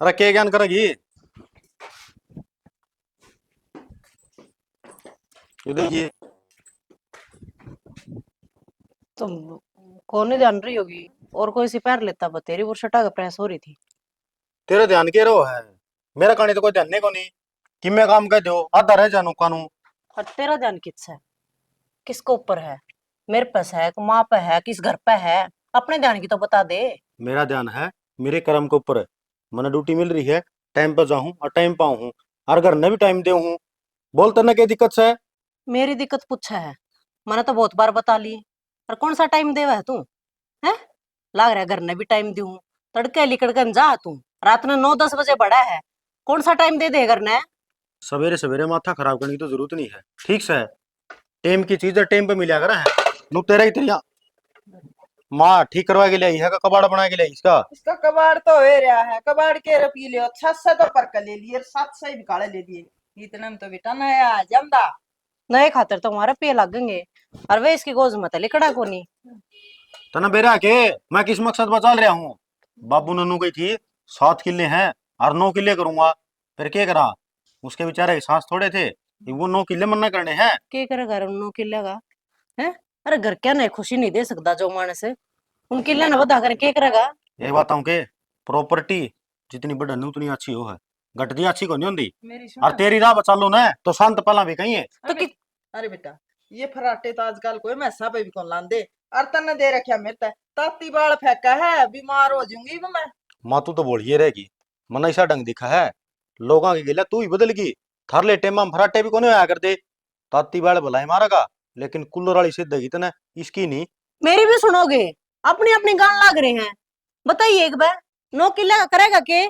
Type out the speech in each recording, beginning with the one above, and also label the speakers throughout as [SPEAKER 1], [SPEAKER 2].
[SPEAKER 1] अरे के ज्ञान करेगी ये देखिए।
[SPEAKER 2] तुम कौन नहीं जान रही होगी। और कोई सिपार लेता बतेरी वो शटा का प्रेस हो रही थी।
[SPEAKER 1] तेरे ध्यान के रो है, मेरा कहानी तो कोई ध्यान नहीं को नहीं कि मैं काम कर दो आधा रह जानू कानू।
[SPEAKER 2] और तेरा ध्यान किससे है? किसको ऊपर है? मेरे पास है कि माँ पे है, किस घर पे है? अपने ध्यान की तो बता दे।
[SPEAKER 1] मेरा ध्यान है मेरे कर्म के ऊपर है। मैंने ड्यूटी मिल रही है, टाइम पर जाऊं और टाइम पाऊं हूं, और घर ने भी टाइम दे हूं। बोलते ना क्या दिक्कत से है।
[SPEAKER 2] मेरी दिक्कत पूछा है? मैंने तो बहुत बार बता ली। और कौन सा टाइम देवा है तू? है लाग रहा है घर ने भी टाइम दूं। तड़के लिकड़ कर जा तू। रात में 9-10 बजे बड़ा है। कौन सा टाइम दे दे घर ने?
[SPEAKER 1] सवेरे सवेरे माथा खराब करने की तो जरूरत नहीं है, ठीक से है। टाइम की चीज है, टाइम पे मिला कर है। नु तेरा ही तेरिया माँ ठीक करवा के लाई है का कबाड़ बना के लाई इसका।
[SPEAKER 3] इसका कबाड़ तो हो रहा है, कबाड़ के रपी लियो 600 तो पर ले लिए 700 ही निकाले ले लिए। इतने में तो बेटा नया जमदा।
[SPEAKER 2] नए खातर तो हमारा पे लगेंगे। और वे इसकी गोज मत लिकड़ा को नहीं।
[SPEAKER 1] तना बेरा के मैं किस मकसद पर चल रहा हूँ। बाबू नन्नू गई थी 7 किले हैं और 9 किले करूंगा, फिर क्या करा। उसके बेचारे के सांस थोड़े थे कि वो 9 किले मन्ना करने हैं।
[SPEAKER 2] के करेगा नो किले का? है अरे घर क्या नहीं खुशी नहीं दे सकता जो मानस है। उन किले ने बता कर के करेगा?
[SPEAKER 1] ये बताऊं के प्रॉपर्टी जितनी बढ़नी उतनी अच्छी हो है, घटती अच्छी को नहीं होती।
[SPEAKER 3] मेरी
[SPEAKER 1] और
[SPEAKER 3] सुन।
[SPEAKER 1] तेरी राह बचा लो ना तो शांत पला भी कहीं है।
[SPEAKER 2] तो
[SPEAKER 3] अरे
[SPEAKER 2] कि
[SPEAKER 3] अरे बेटा, ये फराटे तो आजकल कोई मैसा पे भी कौन लांदे। और तने दे रखा मेरे ते ताती बाल फेंका है, बीमार हो जाऊंगी मैं।
[SPEAKER 1] मातू तो बोलिए रहेगी, मन ऐसा ढंग दिखा है लोगों की गिला तू ही बदल गई। थार ले टेम फराटे भी कोने आया कर दे। ताती बाल भलाई मारेगा, लेकिन कुल्लर वाली सिद्ध इतना इसकी नहीं।
[SPEAKER 2] मेरी भी सुनोगे? अपनी अपनी गान लाग रहे हैं। बताइए एक बार। नो किले का करेगा के?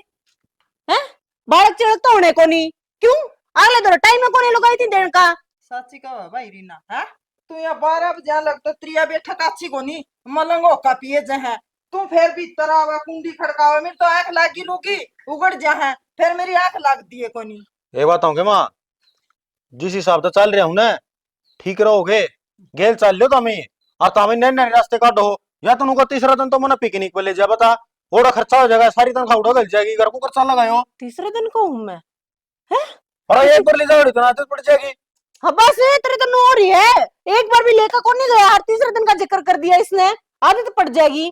[SPEAKER 2] है बालक चिड़क तो होने को नहीं। क्यों? अगले दो टाइम में कोने लगाई थी देन का।
[SPEAKER 3] साची कहा भाई रीना है। तू यहाँ 12 बजे लगता त्रिया बैठा काची को नहीं मलंगो का पिए जहाँ। तू फिर भी तरावा कुंडी खड़कावे मेरी तो आंख लागी लूकी उगड़ जहाँ फिर मेरी आंख लगती है को नहीं।
[SPEAKER 1] ये बताऊं के माँ, जिस हिसाब से चल रहा हूं ना ठीक रहोगे। गेल चल लो तमी और तमी नए नए रास्ते काटो। या तो उनका तीसरा दिन तो मैंने पिकनिक पे ले जा बता। थोड़ा खर्चा हो जाएगा, सारी तनख्वाह उड़ा गल जाएगी, घर को खर्चा लगायो।
[SPEAKER 2] तीसरे दिन को हूं मैं। है
[SPEAKER 1] और एक बार ले जाओ इतना आदत पड़ जाएगी।
[SPEAKER 2] हाँ बस तेरे तो नो हो रही है। एक बार भी लेकर कौन नहीं गया। हर तीसरे दिन का जिक्र कर दिया इसने। आदत पड़ जाएगी।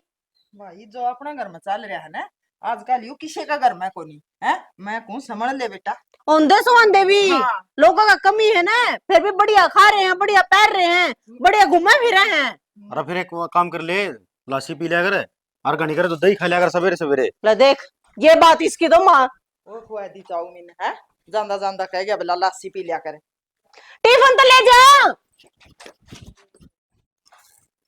[SPEAKER 3] भाई जो अपना घर में चल रहा है ना आजकल यू किसी का घर में को नहीं है। मैं कौन समझ ले बेटा।
[SPEAKER 2] औंधे सौंधे भी
[SPEAKER 3] हाँ।
[SPEAKER 2] लोगों का कमी है ना। फिर भी बढ़िया खा रहे हैं, बढ़िया पैर रहे हैं, बढ़िया घूमे भी रहे हैं।
[SPEAKER 1] अरे फिर एक काम कर ले, लासी पी लिया कर और घनी करे तो दही खा लिया कर सवेरे सवेरे।
[SPEAKER 2] ले देख ये बात इसकी तो माँ।
[SPEAKER 3] वो खुआ दी चाउमीन है जानदा जानदा कह गया बोला लासी पी लिया करे।
[SPEAKER 2] टिफिन तो ले जा।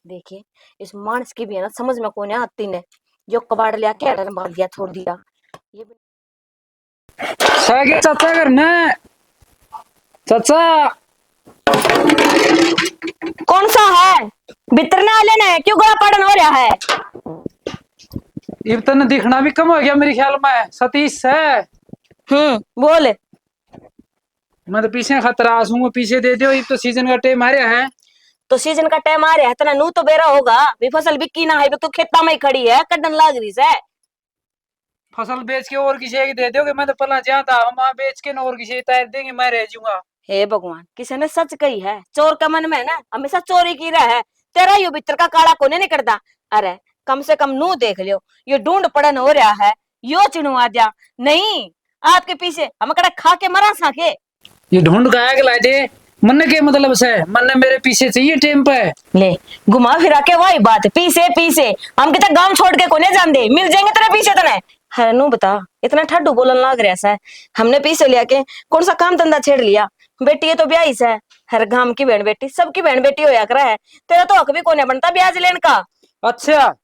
[SPEAKER 2] देखिए इस मानस की भी है ना समझ में कौन आती ने। जो कबाड़ लिया के अड़न मार दिया छोड़ दिया। ये
[SPEAKER 4] सागे चाचा करना चाचा।
[SPEAKER 2] कौन सा है? बितरने वाले ने क्यों गला पड़न हो रहा है?
[SPEAKER 4] इतना दिखना भी कम हो गया मेरे ख्याल में। सतीश है।
[SPEAKER 2] बोल।
[SPEAKER 4] मैं तो पीछे खतरा हूँ, पीछे दे दो। ये तो सीजन का टाइम आ रहा है।
[SPEAKER 2] तो सीजन का टाइम आ रहा है तना नू तो बेरा होगा। भी फसल बिकी ना है तो खेता में ही खड़ी है कड्डन लाग रही से।
[SPEAKER 4] फसल बेच के और किसी की दे दोगे? मैं तो पला जाता हम वहां बेच के ना और किसी तैयार देंगे, मैं रह जाऊंगा।
[SPEAKER 2] हे भगवान किसी ने सच कही है। चोर का मन में ना हमेशा चोरी की रहा है। तेरा यू भीतर का काला कोने नहीं करता। अरे कम से कम नू देख लियो। ये ढूंढ पड़न हो रहा है। यो चिन्हवा दिया नहीं। आपके पीछे हम कड़ा खा के मरा साके।
[SPEAKER 4] ये ढूंढ गाया के ला दे। मन के मतलब से मन ने मेरे पीछे चाहिए टाइम पे।
[SPEAKER 2] ले घुमा फिरा के वही बात पीछे पीछे। हम कितना गांव छोड़ के कोने जान दे मिल जाएंगे तेरे पीछे तने। है नू बता इतना ठड्डू बोलन लाग रहा है। हमने पीछे लिया के कौन सा काम धंधा छेड़ लिया? बेटी ये तो ब्याही से हर गांव की बहन बेटी सबकी बहन बेटी होया करा है। तेरा तो हक भी कोने बनता ब्याज लेने का।
[SPEAKER 4] अच्छा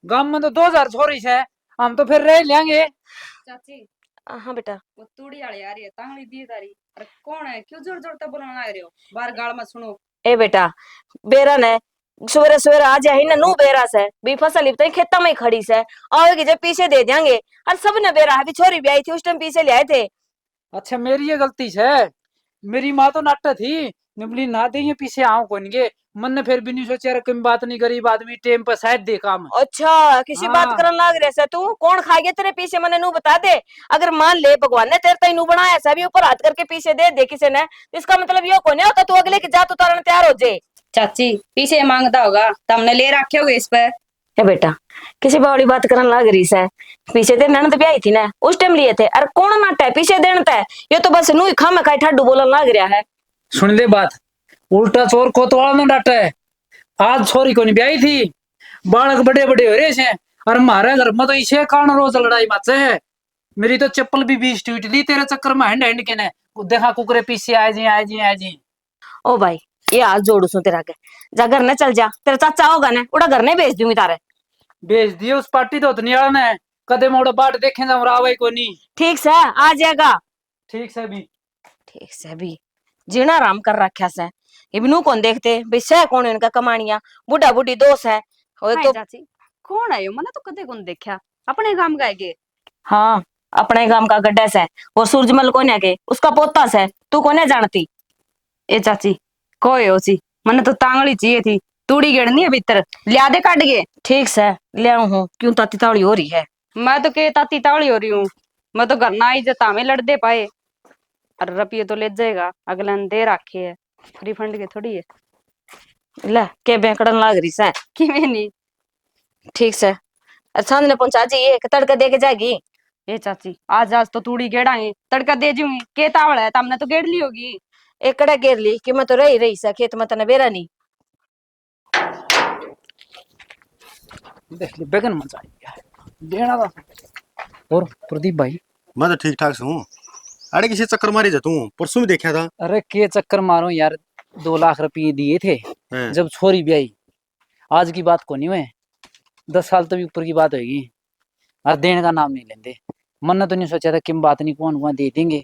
[SPEAKER 4] गांव में तो 2000 छोरी है, हम तो फिर रह लेंगे।
[SPEAKER 5] चाची
[SPEAKER 2] हाँ बेटा।
[SPEAKER 5] वो तूड़ी वाली आ रही है तांगड़ी दी तारी। अरे कौन है क्यों जोर जोर तक बोलना आ रहे हो बाहर गाल में सुनो।
[SPEAKER 2] ए बेटा बेरा ने सवेरे सवेरे आ जाए ना नू बेरा से भी फसल इतनी खेता में ही खड़ी से आओगे जब पीछे दे देंगे। और सब ने बेरा है छोरी भी आई थी उस टाइम पीछे ले आए थे।
[SPEAKER 4] अच्छा मेरी ये गलती है। मेरी माँ तो नाट्य थी निबली ना दे ये पीछे आओ कौन के मन ने फिर भी नहीं सोचा यार कम बात नहीं गरीब आदमी टेम पर शायद दे काम।
[SPEAKER 2] अच्छा किसी बात
[SPEAKER 4] हाँ।
[SPEAKER 2] करन लाग रहे से तू कौन खा गया तेरे पीछे मने नू बता दे। अगर मान ले भगवान ने तेरे तैनू बनाया ऐसा भी ऊपर हाथ करके पीछे दे किसी ने इसका मतलब यो कोने होता तू अगले की जात उतारने तैयार हो जाए।
[SPEAKER 5] चाची पीछे मांगता होगा तुमने ले रखे होगे इस पर।
[SPEAKER 2] ए बेटा किसी बावड़ी बात करन लाग रही से पीछे ते ननद ब्याही थी ना उस टाइम लिए थे अरे कौन नाटा है पीछे देन ते ये तो बस नू ही खाम खाई ठाडू बोलन लाग रहा है।
[SPEAKER 4] सुन ले बात उल्टा चोर कोतवाल में डाटा है। आज छोरी को नहीं ब्याही थी बालक बड़े बड़े हो रहे हैं और हमारे घर में तो इसे कारण रोज लड़ाई मचे है। मेरी तो चप्पल भी 20 टूट ली तेरे चक्कर में हैंड हैंड के ने देखा कुकरे पीछे आए जी आए जी आए जी।
[SPEAKER 2] ओ भाई ये हाथ जोड़ू सू तेरा के जा घर ने चल जा तेरा चाचा होगा ना उड़ा घर ने भेज दूंगी तारे।
[SPEAKER 4] बेच दिए उस पार्टी तो नियाल ने कदे मोड़ बाट देखे जा रावई को नहीं।
[SPEAKER 2] ठीक से आ जाएगा।
[SPEAKER 4] ठीक से भी
[SPEAKER 2] ठीक से भी जीना आराम कर रखा से इबनू कौन देखते भाई सह कौन इनका कमानिया बुढ़ा बुढ़ी दोस्त है और
[SPEAKER 5] हाय
[SPEAKER 2] तो
[SPEAKER 5] चाची कौन है यो मैंने तो कदे कौन देखा अपने काम का है के।
[SPEAKER 2] हाँ अपने गांव का गड्ढा से वो सूरजमल कोने के उसका पोता से तू कोने जानती।
[SPEAKER 5] ए चाची कोई हो सी मैंने तो तांगड़ी चाहिए थी तूड़ी गेड़नी है भीतर लिया दे काट के।
[SPEAKER 2] ठीक से ले आऊं हूँ क्यों ताती तावड़ी हो रही है।
[SPEAKER 5] मैं तो के ताती तावड़ी हो रही हूँ मैं तो घर ना आई जता में लड़ दे पाए। अरे रुपये तो ले जाएगा अगले ने दे रखे है रिफंड के थोड़ी है।
[SPEAKER 2] ले के बेकड़न लाग रही से
[SPEAKER 5] कि मैं नहीं।
[SPEAKER 2] ठीक से अच्छा ने पहुंचा जी ये तड़का दे के जाएगी।
[SPEAKER 5] ए चाची आज आज तो तूड़ी गेड़ांगे तड़का दे जूंगी के तावड़ है तुमने तो गेड़ ली होगी।
[SPEAKER 2] एक कड़ा घेर ली कि मैं तो रही सा खेत में तने बेरा नहीं।
[SPEAKER 4] देख ले बेगन मचा देना था। और प्रदीप भाई
[SPEAKER 1] मैं तो ठीक ठाक हूँ। अरे किसी चक्कर मारी जा तू परसों भी देखा था।
[SPEAKER 4] अरे के चक्कर मारो यार 2 लाख रुपये दिए थे
[SPEAKER 1] हैं।
[SPEAKER 4] जब छोरी ब्याही। आज की बात को नहीं हुए 10 साल तो भी ऊपर की बात होगी और देने का नाम नहीं लेंदे। मन ने तो नहीं सोचा था कि बात नहीं कौन कौन दे देंगे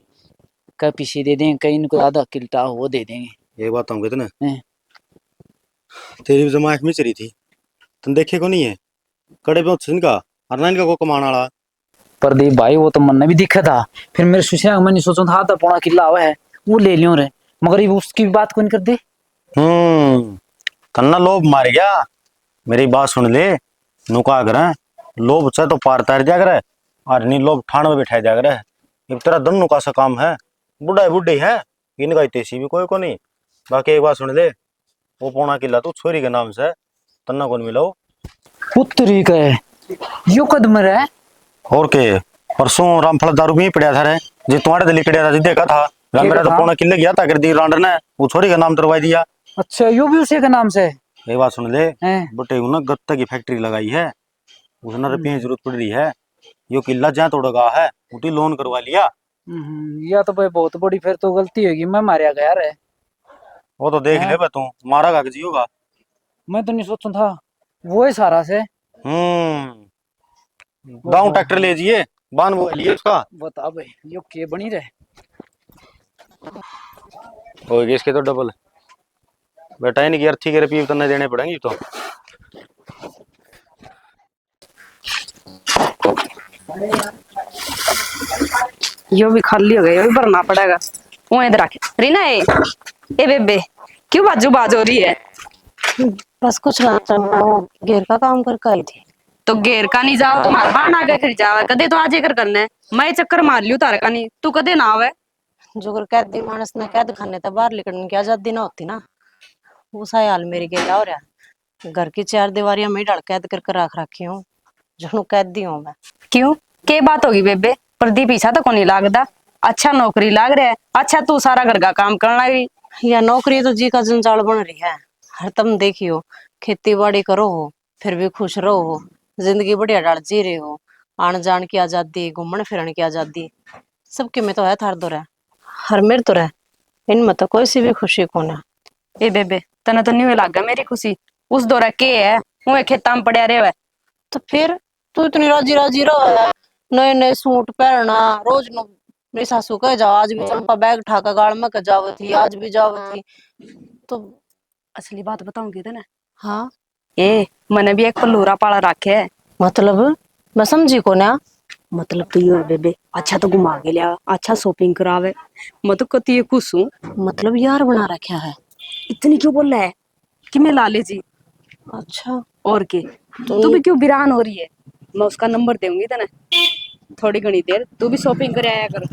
[SPEAKER 4] कहीं पीछे दे देंगे कहीं इनको आधा किल्टा वो दे देंगे।
[SPEAKER 1] ये बात हम कहते ना
[SPEAKER 4] हैं।
[SPEAKER 1] तेरी भी जमायत में चली थी तुम देखे को नहीं है कड़े पे इनका और ना इनका को कमाने वाला।
[SPEAKER 4] प्रदीप भाई वो तो मन ने भी दिखा था फिर मेरे सुशिया मैं नहीं सोचा था पौना किला हुआ है वो ले लियो रे मगर ये उसकी भी बात कौन कर दे।
[SPEAKER 1] तन्ना लोभ मार गया। मेरी बात सुन ले नुका कर लोभ से तो पार तार दिया करे और नहीं लोभ ठाण में बैठा दिया करे। ये तेरा दम नुका सा काम है बुढ़ा बुढ़ी है इनका तेसी भी कोई को नहीं। बाकी एक बात सुन ले वो पौना किला तू छोरी के नाम से तन्ना कौन मिला
[SPEAKER 4] पुत्री का है यो कदम है।
[SPEAKER 1] और के परसों रामफल दारू भी पड़ा था रे जी तुम्हारे दिल्ली कड़िया था जी देखा था मेरा तो पौना किले गया था कर दी रांडर ने वो छोरी का नाम तरवा दिया।
[SPEAKER 4] अच्छा यो भी उसी के नाम से।
[SPEAKER 1] ये बात सुन ले
[SPEAKER 4] हैं।
[SPEAKER 1] बटे ना गत्ता की फैक्ट्री लगाई है उसने रुपये की जरूरत पड़ रही है यो किला जहाँ तोड़गा है उठी लोन करवा लिया।
[SPEAKER 4] या तो भाई बहुत बड़ी फिर तो गलती होगी मैं मारिया गया रे।
[SPEAKER 1] वो तो देख ले तू मारा का जी होगा।
[SPEAKER 4] मैं तो नहीं सोचा था वो है सारा से।
[SPEAKER 1] दाऊ ट्रैक्टर ले जिए बान वो लिए उसका
[SPEAKER 4] बता भाई यो के बनी रहे
[SPEAKER 1] हो गए इसके तो डबल बेटा इनकी अर्थी के रुपये तो नहीं देने पड़ेंगे तो।
[SPEAKER 5] यो भी खाली हो गया यो भी भरना पड़ेगा। वो इधर आके रीना ए बेबे क्यों बाजू बाज हो रही है।
[SPEAKER 6] बस कुछ ना घेर का काम करके आई थी।
[SPEAKER 5] तो घेर का नहीं जाओ तुम्हारा बहाना के फिर जावे कदे तो आज कर करना है मैं चक्कर मार लियो तारे का नहीं तू कदे ना आवे।
[SPEAKER 6] जो कर कैदी मानस ने कैद खाने तक बाहर निकलने की आजादी ना होती ना उस हाल मेरी गेला हो रहा घर की 4 दीवारियां में डाल कैद करके रख रखी हूँ जो कैदी हूँ मैं।
[SPEAKER 5] क्यों के बात होगी बेबे प्रदीप पीछा तो को नहीं लागदा अच्छा नौकरी लाग रहा है अच्छा तू सारा घर का काम करना लगी।
[SPEAKER 6] या नौकरी तो जी का जंजाल बन रही है हर तुम देखियो खेती बाड़ी करो हो फिर भी खुश रहो हो जिंदगी बढ़िया डाल जी रहे हो आन जान की आजादी घूमने फिरने की आजादी सबके में तो है थार दो रह हर मेरे तो रह इनमें तो कोई सी भी खुशी कौन है।
[SPEAKER 5] ए बेबे तने तो नहीं लागा मेरी खुशी उस दौरा के है वो खेता में पड़या रहे
[SPEAKER 6] तो फिर तू इतनी राजी राजी रहो नए नए सूट पहनना रोज नो मेरी सासू कह जाओ आज भी चंपा बैग ठाका गाड़ में जाव थी आज भी जाव थी तो
[SPEAKER 5] असली बात बताऊंगी तो ना।
[SPEAKER 6] हाँ
[SPEAKER 5] ए मैंने भी एक पल्लूरा पाला रखे है।
[SPEAKER 6] मतलब मैं समझी को ना
[SPEAKER 2] मतलब तो ये बेबे अच्छा तो घुमा के लिया, अच्छा शॉपिंग करावे। मैं तो कती ये खुश हूँ।
[SPEAKER 6] मतलब यार बना रखा है।
[SPEAKER 2] इतनी क्यों बोल रहा है कि मैं लाले जी।
[SPEAKER 6] अच्छा
[SPEAKER 2] और के
[SPEAKER 6] तो
[SPEAKER 2] तू भी क्यों बिरान हो रही है? मैं उसका नंबर दूंगी तने, थोड़ी घनी देर तू भी शॉपिंग करे आया कर।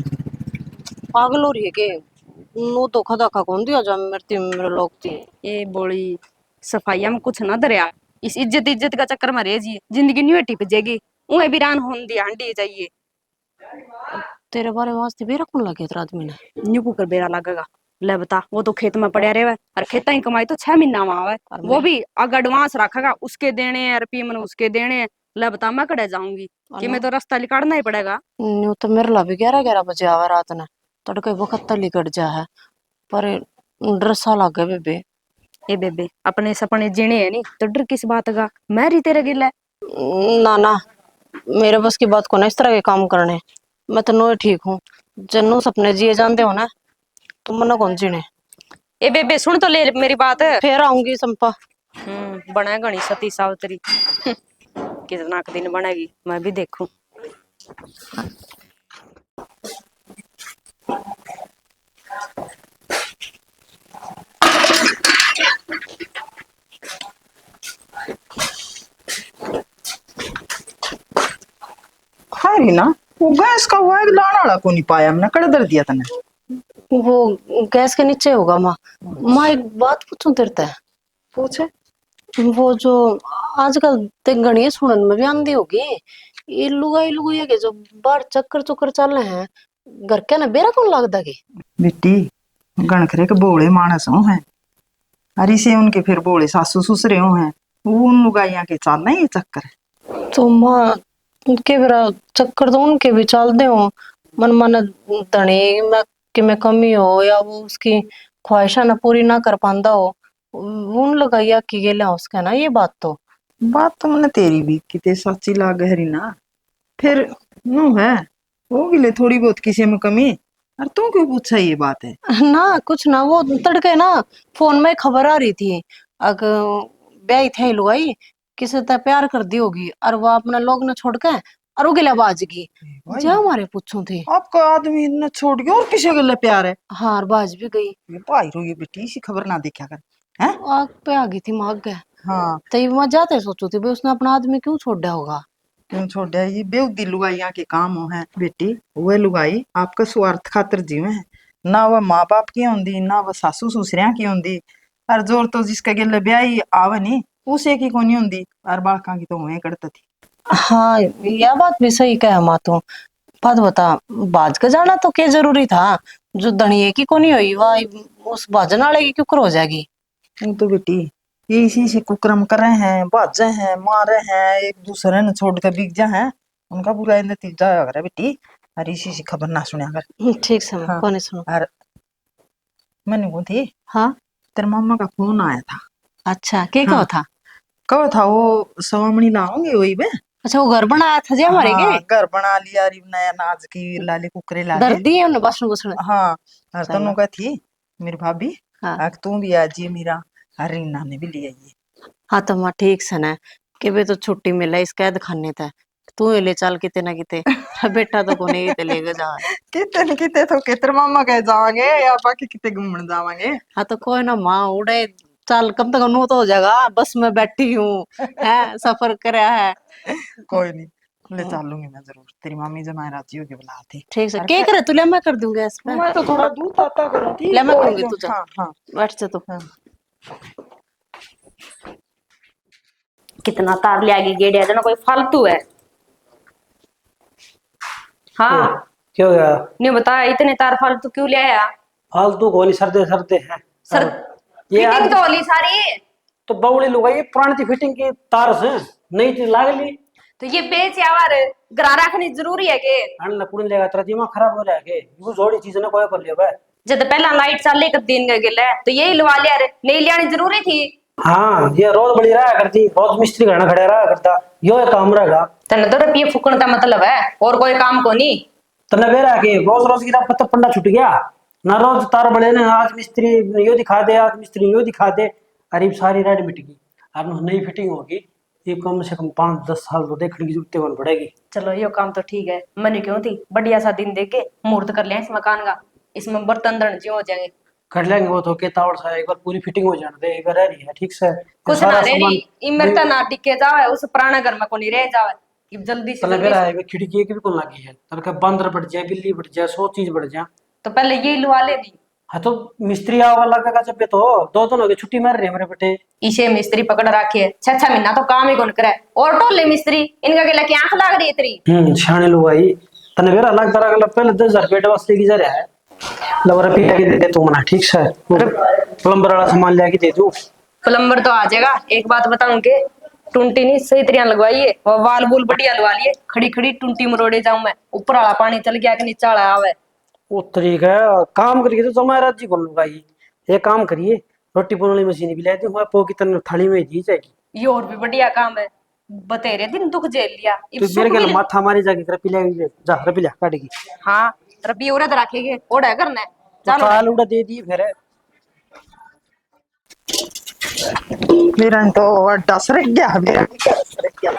[SPEAKER 6] पागल हो रही है के? नो धोखा धोखा कौन दिया जा मेरे लोग थी।
[SPEAKER 2] ये बोली सफाइया में कुछ ना दरिया, इस इज्जत इज्जत का चक्कर में रह जी, जिंदगी न्यू टिप जाएगी। उहे बिरान होन दिया हंडी चाहिए।
[SPEAKER 6] तेरे बारे में वास्ते भी रखने लगे तेरा आदमी ने।
[SPEAKER 2] न्यू कुकर बेरा लगेगा। ले बता, वो तो खेत में पड़ा रहे और खेता की कमाई तो 6 महीना में आवे,
[SPEAKER 6] और
[SPEAKER 2] वो
[SPEAKER 6] मैं
[SPEAKER 2] भी अगर एडवांस रखेगा उसके देने हैं रुपये, मैंने उसके देने हैं। ले बता मैं कड़े जाऊंगी कि मैं तो रास्ता निकालना ही पड़ेगा।
[SPEAKER 6] न्यू तो मेरे ला भी 11-11 बजे आवा रात ने, तड़के वक्त लिकट जा है। पर डर सा लागे बेबे।
[SPEAKER 2] ए बेबे अपने सपने जीने है नी तो डर किस बात का, मैं री तेरे गिला।
[SPEAKER 6] ना ना, मेरे बस की बात को ना इस तरह के काम करने। मैं तो नो ठीक हूँ। जन्नू सपने जिए जानते हो ना, तुम मना कौन जीने।
[SPEAKER 2] ए बेबे सुन तो ले मेरी बात।
[SPEAKER 6] फिर आऊंगी संपा।
[SPEAKER 2] बना गणी सती सावित्री। कितना दिन बनेगी मैं भी देखूं।
[SPEAKER 3] हाँ रीना, वो गैस का हुआ है लाना वाला को नहीं पाया, हमने कड़ दर दिया तने।
[SPEAKER 6] वो गैस के नीचे होगा माँ। माँ एक बात पूछूं तेरे ते।
[SPEAKER 3] पूछे।
[SPEAKER 6] वो जो आजकल ते गणिये सुनन में भी आंधी होगी, ये लुगाई लुगाई के जो बाहर चक्कर चुक्कर चल रहे हैं, घर के ना बेरा कौन लगता की।
[SPEAKER 3] बेटी गणखरे के बोले मानस हो हैं, अरे से उनके फिर बोले सासू ससुरे हो हैं, वो उन लुगाइया के चलना ही ये चक्कर है।
[SPEAKER 6] तो माँ उनके बेरा चक्कर तो उनके भी चलते हो। मन मन धनी में कि में कमी हो या वो उसकी ख्वाहिशा ना पूरी ना कर पाता हो, उन लगाइया की गेले उसका ना ये बात तो।
[SPEAKER 3] बात तो मैंने तेरी भी किते सच्ची लाग है रीना। फिर नो है हो गिले थोड़ी बहुत किसी में कमी, और तू क्यों पूछा ये बात है।
[SPEAKER 6] ना कुछ ना, वो तड़के ना फोन में खबर आ रही थी, अगर ब्याही थे लुगाई किसी से प्यार कर दी होगी और वो अपने लोग ने छोड़ के और वो गिला बाजगी।
[SPEAKER 3] भाई
[SPEAKER 6] जा हमारे पूछू थी।
[SPEAKER 3] आपका आदमी ने छोड़ के और किसी के लिए प्यार है।
[SPEAKER 6] हार बाज भी गई।
[SPEAKER 3] ये भाई रो ये बेटी इसी खबर ना देखा कर हैं।
[SPEAKER 6] आग पे आ गई थी माग गए।
[SPEAKER 3] हाँ
[SPEAKER 6] तई मैं जाते सोचू थी भाई उसने अपना आदमी क्यों छोड़ दिया होगा।
[SPEAKER 3] क्यों छोड़ दिया, ये बेउदी लुगाइया के काम हो है बेटी। वह लुगाई आपका स्वार्थ खातर जीवे है, ना वह माँ बाप की होंगी ना वह सासू ससुरिया की होंगी। और जोर तो जिसके गिले ब्याही आवे नहीं उसे की कोनी होंगी, और बालका की तो हुए करती थी।
[SPEAKER 6] हाँ यह बात भी सही कहा माँ तू। बात बता, बाज का जाना तो क्या जरूरी था? जो दणिये की कोनी हुई वह उस बाजन वाले की क्यों हो जाएगी।
[SPEAKER 3] वो तो बेटी ये इसी से कुकर्म कर रहे हैं, बाजे हैं, मारे हैं, एक दूसरे ने छोड़ कर बिक जा हैं, उनका पूरा नतीजा है बेटी। और इसी से खबर ना सुना कर।
[SPEAKER 6] ठीक से
[SPEAKER 3] हाँ
[SPEAKER 6] कौन सुनो।
[SPEAKER 3] और मैंने कहा थी
[SPEAKER 6] हाँ
[SPEAKER 3] तेरे मामा का फोन आया था।
[SPEAKER 6] अच्छा क्या
[SPEAKER 3] हाँ
[SPEAKER 6] कहो था?
[SPEAKER 3] कहो था वो सवामणी लाओगे वही बे।
[SPEAKER 6] अच्छा वो घर बनाया था जी हमारे के।
[SPEAKER 3] हाँ घर बना लिया, री नया नाज की लाले कुकरे लाले।
[SPEAKER 6] दर्दी है उन्हें बसन बुसन।
[SPEAKER 3] हाँ और
[SPEAKER 6] चलो।
[SPEAKER 3] दोनों का थी मेरी भाभी।
[SPEAKER 6] हाँ
[SPEAKER 3] तू भी आ जी मीरा, और रीना ने भी ले आइए।
[SPEAKER 6] हाँ तो माँ ठीक से ना कि बे तो छुट्टी मिला इस कैद खाने था, तू ही ले चल किते ना किते। बेटा तो कोने ही ते लेके जा।
[SPEAKER 3] कितने न कितने तो कितने मामा कह जावांगे या बाकी कितने घूमने जावांगे।
[SPEAKER 6] हाँ तो कोई ना माँ उड़े चल, कम तक नू तो हो जाएगा, बस मैं बैठी हूँ है सफर कराया है।
[SPEAKER 3] कोई नहीं ले चलूंगी मैं जरूर, तेरी मामी जब मैं राजी होगी बुला थी।
[SPEAKER 6] ठीक से
[SPEAKER 3] और
[SPEAKER 6] क्या करे तू, ले मैं कर दूंगी इस पे।
[SPEAKER 3] मैं तो थोड़ा दूध आता करूँ थी।
[SPEAKER 6] ले मैं करूंगी तू जा।
[SPEAKER 3] हाँ हाँ
[SPEAKER 6] बैठ जा तू।
[SPEAKER 3] हाँ।
[SPEAKER 2] कितना तार ले आगे गेड़िया जना कोई फालतू है। हाँ
[SPEAKER 7] क्या हो गया?
[SPEAKER 2] नहीं बता इतने तार फालतू क्यों ले आया?
[SPEAKER 7] फालतू को नहीं, सरदे सरदे हैं
[SPEAKER 2] सर
[SPEAKER 7] ये
[SPEAKER 2] फिटिंग
[SPEAKER 7] आज
[SPEAKER 2] तो होली सारी।
[SPEAKER 7] तो बवली लुगाई ये पुरानी थी फिटिंग की तार से नई चीज लाग ली।
[SPEAKER 2] तो ये बेच यार गरा रखनी जरूरी है के?
[SPEAKER 7] अन्न कुड़ी लेगा तेरा दिमाग खराब हो जाएगा के वो जोड़ी चीज ने कोई कर लियो बे।
[SPEAKER 2] जब पहला लाइट चाले कर दिन गए गिले तो यही लवा लिया रे, नहीं लियानी जरूरी थी।
[SPEAKER 7] हाँ ये रोज बड़ी रहा करती, बहुत मिस्त्री घना खड़े रहा करता, यो है काम रहेगा।
[SPEAKER 2] तने तो रुपये फूकण का मतलब है और कोई काम को नहीं।
[SPEAKER 7] तने बेरा के रोज रोज की पत्ता पंडा छुट गया ना, रोज तार बड़े ने आज मिस्त्री यो दिखा दे, आज मिस्त्री यो दिखा दे, अरे सारी रेड मिट गई। अब नई फिटिंग होगी ये कम से कम 5-10 साल तो देखने की जरूरत बन पड़ेगी।
[SPEAKER 2] चलो यो काम तो ठीक है, मैंने क्यों थी बढ़िया सा दिन देख के मुहूर्त कर लिया इस मकान का। इसमें बर्तन धरण जी हो जाएंगे।
[SPEAKER 7] कर लेंगे वो तो के तावड़ सा एक बार पूरी फिटिंग हो जाने दे, एक बार रह रही है ठीक से ये
[SPEAKER 2] कुछ
[SPEAKER 7] सारा
[SPEAKER 2] ना रे
[SPEAKER 7] सामान
[SPEAKER 2] इमरता ना टिके जावे उस पुराने घर में को नहीं रह जावे कि जल्दी से
[SPEAKER 7] तले
[SPEAKER 2] जल्दी
[SPEAKER 7] बेरा
[SPEAKER 2] से।
[SPEAKER 7] है खिड़की की भी कौन लगी है, तले का बंदर बढ़ जाए, बिल्ली बढ़ जाए, 100 चीज बढ़ जाए।
[SPEAKER 2] तो पहले यही लुआ ले दी।
[SPEAKER 7] हाँ तो मिस्त्री आवा लगेगा जब पे तो 2 दिन हो गए छुट्टी मार रहे हैं मेरे बेटे।
[SPEAKER 2] इसे मिस्त्री पकड़ रखे है 6-6 महीना तो काम ही कौन करे और टोले मिस्त्री इनका के लगे आंख लाग रही है तेरी।
[SPEAKER 7] सियाने लोग आई तने बेरा अलग तरह का पहले 10,000 रुपये एडवांस लेके जा रहा है, लवर पे आके दे दे तू मना ठीक से, प्लम्बर वाला सामान लेके दे दू।
[SPEAKER 2] प्लम्बर तो आ जाएगा। एक बात बताऊं के टूंटी नहीं सही तरह लगवाई है और वाल वूल बढ़िया लगा लिए, खड़ी खड़ी टूंटी मरोड़े जाऊं मैं, ऊपर वाला पानी चल गया कि नीचे वाला आवे।
[SPEAKER 7] वो तरीका है काम करिए तो जमा जी बोल भाई, एक काम करिए रोटी बनाने वाली मशीन भी ले दी, पो की तरह थाली में दी जाएगी।
[SPEAKER 2] ये और भी बढ़िया काम है। बतेरे दिन दुख झेल लिया
[SPEAKER 7] तो
[SPEAKER 2] सुख
[SPEAKER 7] मेरे
[SPEAKER 2] भी
[SPEAKER 7] ख्याल माथा मारी जाके रपी ले जा, रपी ले काटेगी
[SPEAKER 2] हाँ रबी औरत रखेगे ओढ़ा करना है। चलो
[SPEAKER 7] काल उड़ा दे दी फिर।
[SPEAKER 3] मेरा तो अड्डा सर गया, मेरा सरक गया।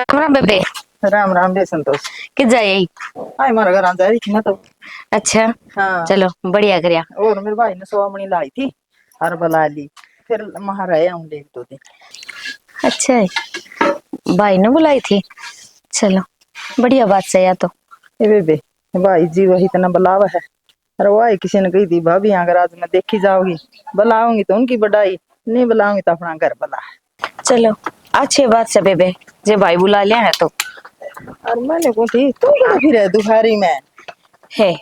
[SPEAKER 2] हमरा बेबे
[SPEAKER 3] राम राम रे संतोष।
[SPEAKER 2] कि जाए
[SPEAKER 3] आई मारा घर आ जा रही थी ना तो।
[SPEAKER 2] अच्छा
[SPEAKER 3] हाँ
[SPEAKER 2] चलो बढ़िया करिया।
[SPEAKER 3] और मेरे भाई ने सोमनी लाई थी हर बला ली, फिर महाराज आऊं ले 2 दिन।
[SPEAKER 2] अच्छा है भाई ने बुलाई थी, चलो बढ़िया बात से या तो।
[SPEAKER 3] ए बेबे भाई जी वही इतना बुलावा है। अरे वाई किसी ने कही थी भाभी अगर आज मैं देखी जाओगी, बुलाऊंगी तो उनकी बढ़ाई, नहीं बुलाऊंगी तो अपना घर बुला।
[SPEAKER 2] चलो अच्छी बात से बेबे जे भाई बुला लिया है तो।
[SPEAKER 3] और मैंने कही थी तू क्या फिर है दुपहरी में।
[SPEAKER 2] है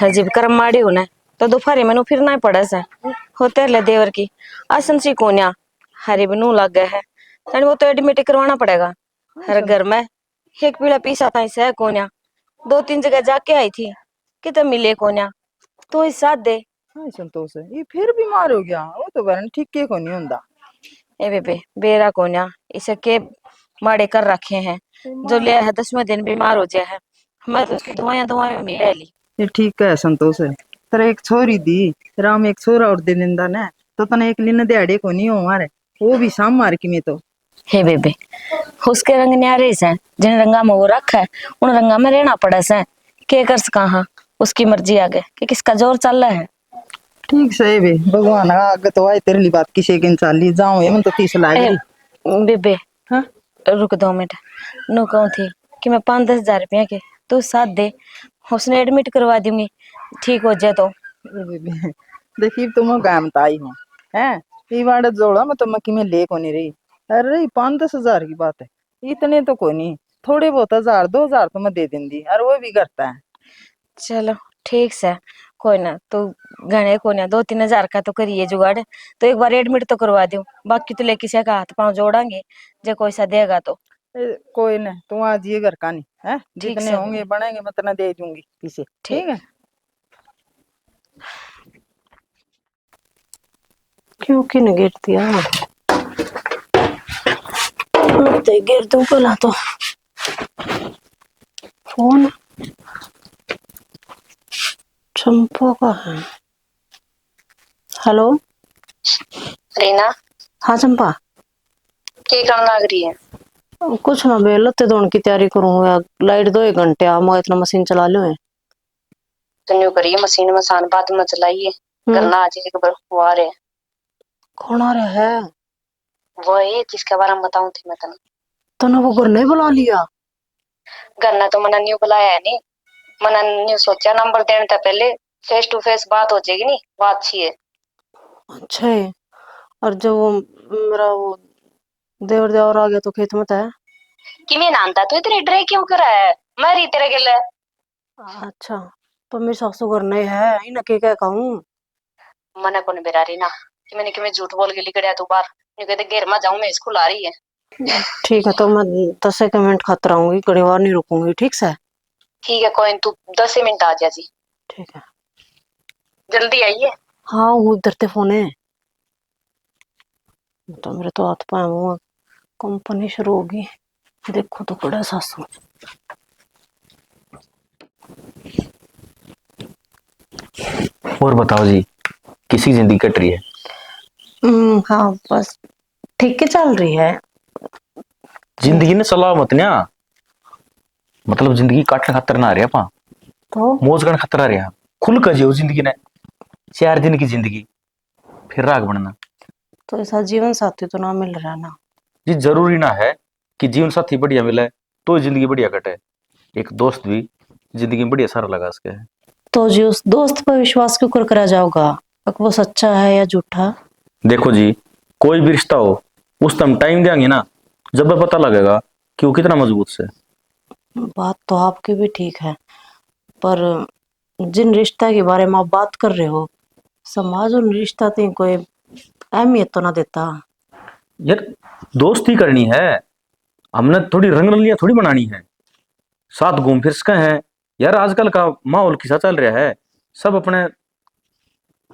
[SPEAKER 2] हजीब कर्म माड़ी हो ना तो दोपहर मैंने फिर ना पड़ा सा होते ले देवर की आसन सी कोन्या हरे बनू लग गए है तने वो तो एडमिट करवाना पड़ेगा। हर घर में एक पीला पीसा था इसे कोन्या 2-3 जगह जाके आई थी कितने मिले कोन्या तो इस साथ दे।
[SPEAKER 3] हाँ संतोष है ये फिर बीमार हो गया, वो तो वरन ठीक के को नहीं होता।
[SPEAKER 2] ए बेबे बेरा कोन्या इसे के माड़े कर रखे हैं जो लिया है 10वें दिन बीमार हो जाए है। मैं तो उसकी दवाइयां दवाइयां मिला ली।
[SPEAKER 3] ये ठीक है संतोष है, तेरे एक छोरी दी राम एक छोरा और दे दिंदा ना तो तने एक दिन दिहाड़े को नहीं हो मारे, वो भी शाम मार की में तो।
[SPEAKER 2] हे बेबे उसके रंग न्यारे से जिन रंगा में वो रखा है उन रंगा में रहना पड़ा से के कर सका। हाँ उसकी मर्जी आगे कि किसका जोर चल रहा है।
[SPEAKER 3] ठीक से बे भगवान आगे तो आए तेरे लिए बात किसी के चाली जाऊं ये मन तो 30 लाग
[SPEAKER 2] ए,
[SPEAKER 3] रही।
[SPEAKER 2] बेबे
[SPEAKER 3] हाँ
[SPEAKER 2] रुक 2 मिनट नो कहूँ थी कि मैं 5-10 हजार रुपया के तू साथ दे उसने एडमिट करवा दूंगी ठीक हो जाए तो।
[SPEAKER 3] बेबे देखिए तुम गामता आई हूँ हैं ये वाड़ा जोड़ा मैं तो मकी में ले को नहीं रही। अरे 5-10 हजार की बात है, इतने तो कोई नहीं, थोड़े बहुत 1,000-2,000 तो मैं दे दूंगी और वो भी करता है।
[SPEAKER 2] चलो ठीक से कोई ना तो गणे को ना 2-3 हजार का तो करिए जुगाड़ तो एक बार एडमिट तो करवा दूं बाकी तो लेके से का हाथ पांव जोड़ांगे जो कोई सा देगा तो।
[SPEAKER 3] कोई नहीं तू आज ये घर का नहीं है,
[SPEAKER 2] ठीक
[SPEAKER 3] जितने
[SPEAKER 2] से
[SPEAKER 3] होंगे बनेंगे मैं तना दे दूंगी किसे। ठीक है
[SPEAKER 6] क्यों कि नहीं गिर दिया लगता गिर दूं बोला तो फोन चंपा का है। हेलो
[SPEAKER 2] रीना
[SPEAKER 6] हाँ चंपा
[SPEAKER 2] के काम लग रही है।
[SPEAKER 6] कुछ ना बे लत्ते धोने की तैयारी करूँ, लाइट 2 घंटे आ मैं इतना मशीन चला लूं है।
[SPEAKER 2] तो न्यू करिए मशीन में सान बाद में चलाइए करना आज एक बार हुआ रे।
[SPEAKER 6] कौन आ रहा है?
[SPEAKER 2] वो है जिसके बारे में बताऊं थी मैं तना
[SPEAKER 6] तने वो घर नहीं बुला लिया?
[SPEAKER 2] करना तो मना न्यू बुलाया है नहीं, मना न्यू सोचा नंबर देने था पहले फेस टू फेस बात हो जाएगी नहीं वो अच्छी है।
[SPEAKER 6] अच्छा है। और जो वो मेरा वो देवर देवर आ गया तो खेत में था।
[SPEAKER 2] कि मैं नानता तो इतनी ड्रे क्यों करा है मैं री तेरे के लिए।
[SPEAKER 6] अच्छा तो मेरी सासू घर नहीं है इन के क्या कहूँ?
[SPEAKER 2] मना को नहीं बेरा रही ना कि मैं झूठ बोल के लिखड़िया तू बार न्यू कहते घेर में जाऊं मैं स्कूल आ रही है।
[SPEAKER 6] ठीक है तो मैं 10 मिनट खातर आऊंगी, घड़ी बार नहीं रुकूंगी ठीक से।
[SPEAKER 2] ठीक है कोई तू 10 मिनट आ जा जी।
[SPEAKER 6] ठीक है
[SPEAKER 2] जल्दी आइए।
[SPEAKER 6] हाँ वो इधर ते फोन है तो मेरे तो हाथ पाए हुआ कंपनी शुरू होगी, देखो तो बड़ा सासू।
[SPEAKER 8] और बताओ जी किसी जिंदगी कट रही है?
[SPEAKER 6] हाँ बस ठीक है चल रही है,
[SPEAKER 8] जिंदगी ने सलाह मत ना, मतलब जिंदगी काटने खातर ना आ रहा पा,
[SPEAKER 6] तो
[SPEAKER 8] मौज करने खातर आ रहा। खुल कर जियो जिंदगी ने, 4 दिन की जिंदगी फिर राग बनना।
[SPEAKER 6] तो ऐसा जीवन साथी तो ना मिल रहा ना।
[SPEAKER 8] जी जरूरी ना है कि जीवन साथी बढ़िया मिले तो जिंदगी बढ़िया कटे, एक दोस्त भी जिंदगी में बढ़िया सारा लगा सके।
[SPEAKER 6] तो जी उस दोस्त पर विश्वास क्यों कर करा जाओगा, अगर वो सच्चा है या झूठा?
[SPEAKER 8] देखो जी, कोई भी रिश्ता हो उस टाइम टाइम देंगे ना, जब पता लगेगा कि वो कितना मजबूत से।
[SPEAKER 6] बात तो आपकी भी ठीक है, पर जिन रिश्ता के बारे में आप बात कर रहे हो, समाज उन रिश्ता की कोई अहमियत तो ना देता।
[SPEAKER 8] यार दोस्ती करनी है, हमने थोड़ी रंगरलियां थोड़ी बनानी है, साथ घूम फिर सके हैं। यार आजकल का माहौल किसा चल रहा है, सब अपने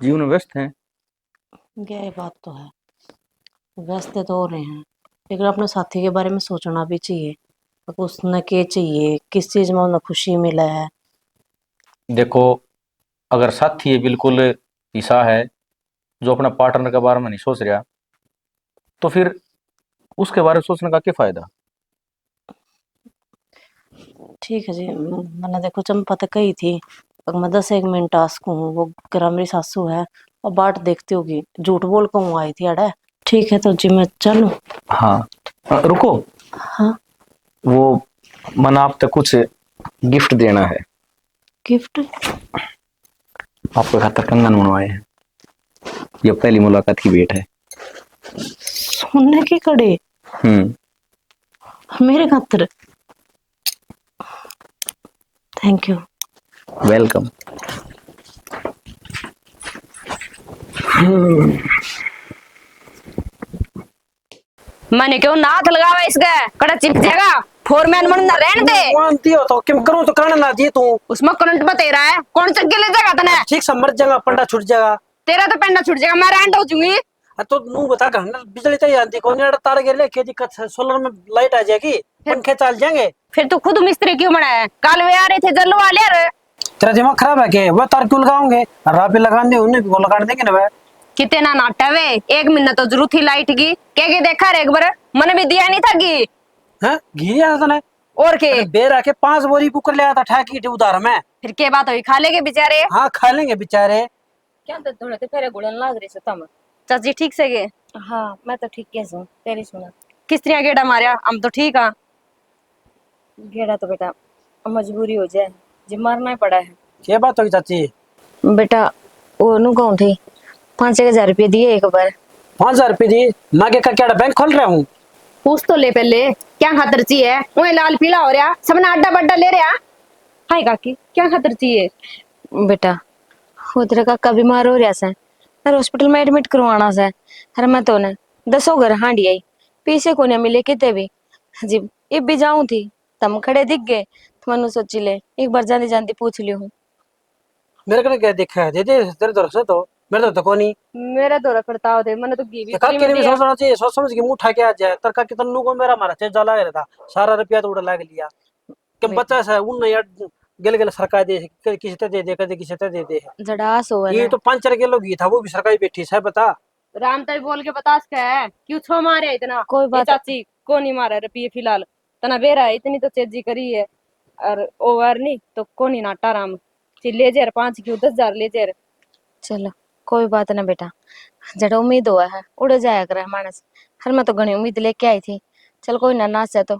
[SPEAKER 8] जीवन में व्यस्त हैं।
[SPEAKER 6] ये बात तो है, व्यस्त तो हो रहे हैं, लेकिन अपने साथी के बारे में सोचना भी चाहिए, उसने क्या चाहिए, किस चीज में उन्हें खुशी मिला है।
[SPEAKER 8] देखो, अगर साथी ये बिल्कुल ईसा है जो अपना पार्टनर के बारे में नहीं सोच रहा, तो फिर उसके बारे में सोचने का क्या फायदा।
[SPEAKER 6] ठीक है जी, मैंने देखो चंपा तो कही थी, अगर मैं 10 एक मिनट टास्क हूँ, वो घर मेरी सासू है और बाट देखती होगी, झूठ बोल कर हूँ आई थी अड़े। ठीक है तो जी मैं चलूं?
[SPEAKER 8] हाँ रुको,
[SPEAKER 6] हाँ।
[SPEAKER 8] वो मन आप तक कुछ गिफ्ट देना है।
[SPEAKER 6] गिफ्ट?
[SPEAKER 8] आपके खातर कंगन बनवाए हैं, ये पहली मुलाकात की भेंट है।
[SPEAKER 6] सोने की कड़ी? मेरे खातर? Thank you.
[SPEAKER 8] वेलकम।
[SPEAKER 2] मैंने क्यों नाथ लगावा इसका, कड़ा चिप जाएगा, फोरमैन बनना रहने दे।
[SPEAKER 7] मानती हो तो क्यों करूं, तो करना ना जी तू।
[SPEAKER 2] उसमें करंट बता रहा है, कौन चक्के ले जाएगा तने?
[SPEAKER 7] ठीक से मर जाएगा, पंडा छूट जाएगा।
[SPEAKER 2] तेरा तो पेंडा छूट जाएगा, मैं रेंट हो जाऊंगी।
[SPEAKER 7] तो नू बता, घर में बिजली तो आती कौन, तार गिर क्या दिक्कत है, सोलर में लाइट आ जाएगी, पंखे चल जाएंगे।
[SPEAKER 2] फिर तू खुद मिस्त्री क्यों बना है? कल वे आ रहे थे जलवा ले रहे।
[SPEAKER 7] तेरा दिमाग खराब है क्या? वह तार क्यों लगाओगे, रापी लगाने उन्हें भी लगा देंगे ना। वह
[SPEAKER 2] कितना नाटा वे, 1 महीना तो जरूर थी लाइट की, क्या देखा रे एक बार, मैंने भी दिया नहीं था कि
[SPEAKER 7] है घी आया था ना,
[SPEAKER 2] और के
[SPEAKER 7] बेर आके 5 बोरी कुकर ले आया था ठाकी उधार में।
[SPEAKER 2] फिर क्या बात हुई, खा लेंगे बेचारे?
[SPEAKER 7] हाँ खा लेंगे बेचारे।
[SPEAKER 2] क्या तो थोड़े तो फेरे गुड़न लाग रही से तम। चाची ठीक से गे? हाँ मैं तो ठीक कैसे हूँ, तेरी सुना। किस तरह गेड़ा मारिया, हम तो ठीक हाँ। गेड़ा तो बेटा मजबूरी हो जाए, जी मारना ही पड़ा है।
[SPEAKER 7] क्या बात होगी चाची?
[SPEAKER 2] बेटा वो नु कहूँ थी 5,000 रुपये दिए एक बार।
[SPEAKER 7] 5,000 रुपये दी? मांगे का क्या बैंक खोल रहा हूँ?
[SPEAKER 2] पूछ तो ले पहले, क्या खातर चाहिए? वो लाल पीला हो रहा, सबने अड्डा बड्डा ले रहा। हाय काकी क्या खातर चाहिए? बेटा वो तेरा काका बीमार हो रहा से, अरे हॉस्पिटल में एडमिट करवाना से, अरे मैं तो ने 10 घर हांडी आई, पैसे को नहीं मिले कितने भी जी। ये भी जाऊं थी, तम खड़े दिख गए, तो मैंने सोची ले एक बार जानी जानती पूछ ली हूँ।
[SPEAKER 7] मेरे को क्या देखा है, दे दे तेरे तरफ से, तो मेरे तो कोनी।
[SPEAKER 2] मेरा दौरा करता होते मैंने तो घी भी
[SPEAKER 7] काकी ने भी सोचना चाहिए, सोच समझ के मुंह उठा के आ जाए। तर काकी तन्नू को मेरा मारा चेजा लग रहा था, सारा रुपया तो उड़ा लग लिया। कि बच्चा सा उन यार गल गल सरकार दे, कभी किसी ते दे दे, कभी किसी ते दे दे।
[SPEAKER 2] जड़ास हो
[SPEAKER 7] ये तो 5-4 किलो घी था, वो भी सरकारी बैठी है बता।
[SPEAKER 5] राम तभी बोल के बता सके है, क्यों छो मारे इतना?
[SPEAKER 2] कोई बात
[SPEAKER 5] चाची को नहीं मारा रुपये फिलहाल, तना बेरा है, इतनी तो चेजी करी है, और ओवर नहीं तो को नहीं नाटा राम ले जेर 5 क्यों 10,000 ले जेर।
[SPEAKER 2] चलो कोई बात ना बेटा, जड़ा उम्मीद हुआ है उड़ जाया करे मानस, हर मैं तो घनी उम्मीद लेके आई थी। चल कोई ना, नाच है तो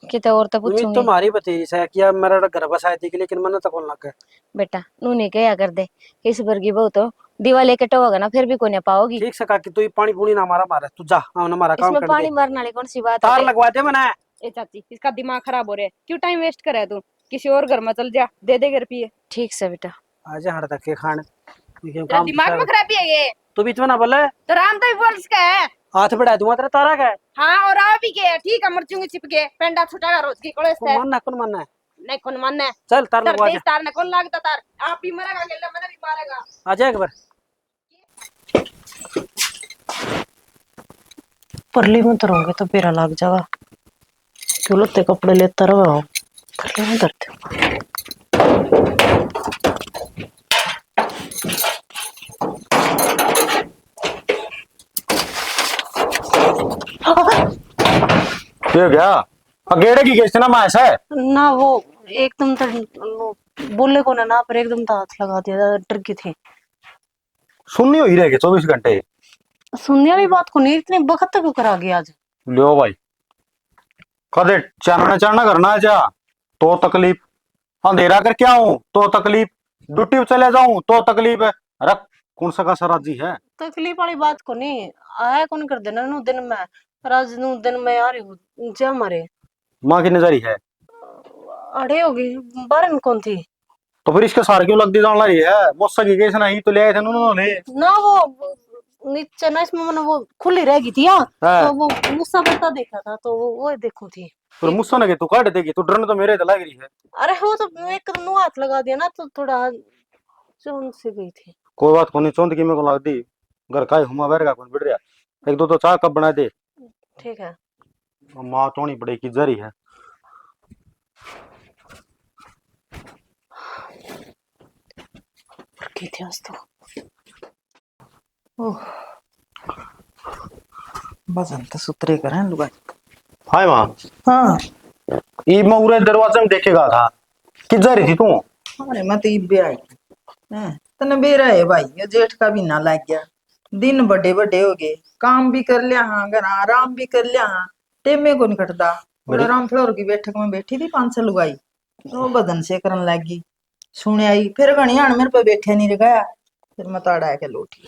[SPEAKER 2] किते और तो
[SPEAKER 7] उम्मीद
[SPEAKER 2] पूछूंगी।
[SPEAKER 7] तुम्हारी बतेरी से कि मेरा घर बसाए थी, लेकिन मैंने तो कौन लगा।
[SPEAKER 2] बेटा नू नहीं क्या कर दे, इस वर्गी बहु तो दीवा लेके टोगा ना, फिर भी कोई नहीं पाओगी।
[SPEAKER 7] ठीक से काकी तू पानी पूनी ना मारा मारे, तू जा ना मारा काम
[SPEAKER 2] इसमें
[SPEAKER 7] कर
[SPEAKER 2] पानी
[SPEAKER 7] दे।
[SPEAKER 2] मारने वाली कौन सी बात
[SPEAKER 7] तार
[SPEAKER 2] है?
[SPEAKER 7] लगवा दे मैंने।
[SPEAKER 5] ए चाची इसका दिमाग खराब हो रहा है, क्यों टाइम वेस्ट करे तू, किसी और घर में चल जा, दे दे रुपये।
[SPEAKER 2] ठीक से बेटा।
[SPEAKER 7] आज हड़ तक के खान
[SPEAKER 5] तेरा दिमाग में खराबी है ये
[SPEAKER 7] तू बीच में ना बोले,
[SPEAKER 5] तो राम तभी बोल सके है।
[SPEAKER 7] हाथ बढ़ा दूंगा तेरा तारा का।
[SPEAKER 5] हाँ और आ भी के ठीक है, मरचूंगी चिपके पेंडा छुटा रोज की कोले से
[SPEAKER 7] कौन मानना है?
[SPEAKER 5] नहीं कौन मानना है?
[SPEAKER 7] चल तार
[SPEAKER 5] तर
[SPEAKER 7] लगवा
[SPEAKER 5] देश
[SPEAKER 7] जा,
[SPEAKER 5] तार ने कौन लागता तार, आप भी मरेगा गेला मैंने भी मारेगा।
[SPEAKER 7] आ जा एक बार।
[SPEAKER 6] परली में तरोगे तो पेरा लग जाएगा, क्यों लत्ते कपड़े लेता रहो, परली में तरते
[SPEAKER 1] ये क्या अकेले की केस ना मैं ऐसा है।
[SPEAKER 6] ना वो एकदम तो वो बोले को ना पर एकदम तो हाथ लगा दिया, डर की थी।
[SPEAKER 1] सुननी हुई रहेगी 24 घंटे।
[SPEAKER 6] सुनने वाली बात को नहीं, इतने वक्त तक क्यों करा गया आज?
[SPEAKER 1] लियो भाई कदे चानना चानना करना है जा तो तकलीफ, अंधेरा कर क्या हूं तो तकलीफ, ड्यूटी पे चले जाऊं तो तकलीफ है। अरे कौन सा का सराजी है।
[SPEAKER 6] तकलीफ वाली बात को नहीं आया, कौन कर देना नु दिन में, राज नु दिन में आ रही हूँ जा मारे
[SPEAKER 1] माँ की नजरी है
[SPEAKER 6] अड़े होगी बारन कौन थी
[SPEAKER 1] तो फिर इसके सार क्यों लग दी जान रही है। मुझसे की केस नहीं तो ले आए थे उन्होंने।
[SPEAKER 6] ना, वो नीचे ना इसमें मैंने वो खुली रह गई थी यार,
[SPEAKER 1] हाँ।
[SPEAKER 6] तो वो मुस्सा बता देखा था तो वो देखो थी।
[SPEAKER 1] फिर मुझसे ना कि तू काट देगी, तू डरने तो मेरे तो लग रही है।
[SPEAKER 6] अरे वो तो एक नु हाथ लगा दिया ना तो थोड़ा चौंध से गई थी।
[SPEAKER 1] कोई बात को नहीं, चौंध की मेरे को लग दी घर का ही हुआ बैर का कौन बिड़ रहा। एक दो तो चाय कब बना दे।
[SPEAKER 6] ठीक है
[SPEAKER 1] माँ तोड़ी बड़ी की जरी है।
[SPEAKER 6] की थी आज तो। ओह
[SPEAKER 3] वजन तो सुतरे करें लुगाई।
[SPEAKER 1] हाय माँ।
[SPEAKER 3] हाँ
[SPEAKER 1] ई मैं उरे दरवाजे में देखेगा था कि जरी थी तू।
[SPEAKER 3] अरे मैं तो इब्बे आई हैं तने बेरा है भाई, ये जेठ का भी ना लग गया। दिन बड़े बड़े हो गए, काम भी कर लिया हाँ, घर आराम भी कर लिया हाँ, टेमे को नहीं कटदा।
[SPEAKER 1] बड़ी-
[SPEAKER 3] आराम फ्लोर की बैठक में बैठी थी 5 साल लुगाई, तो बदन से करन लग गई। सुने आई फिर घनी आन मेरे पे बैठे नहीं गया, फिर मैं ताड़ा के लौटी।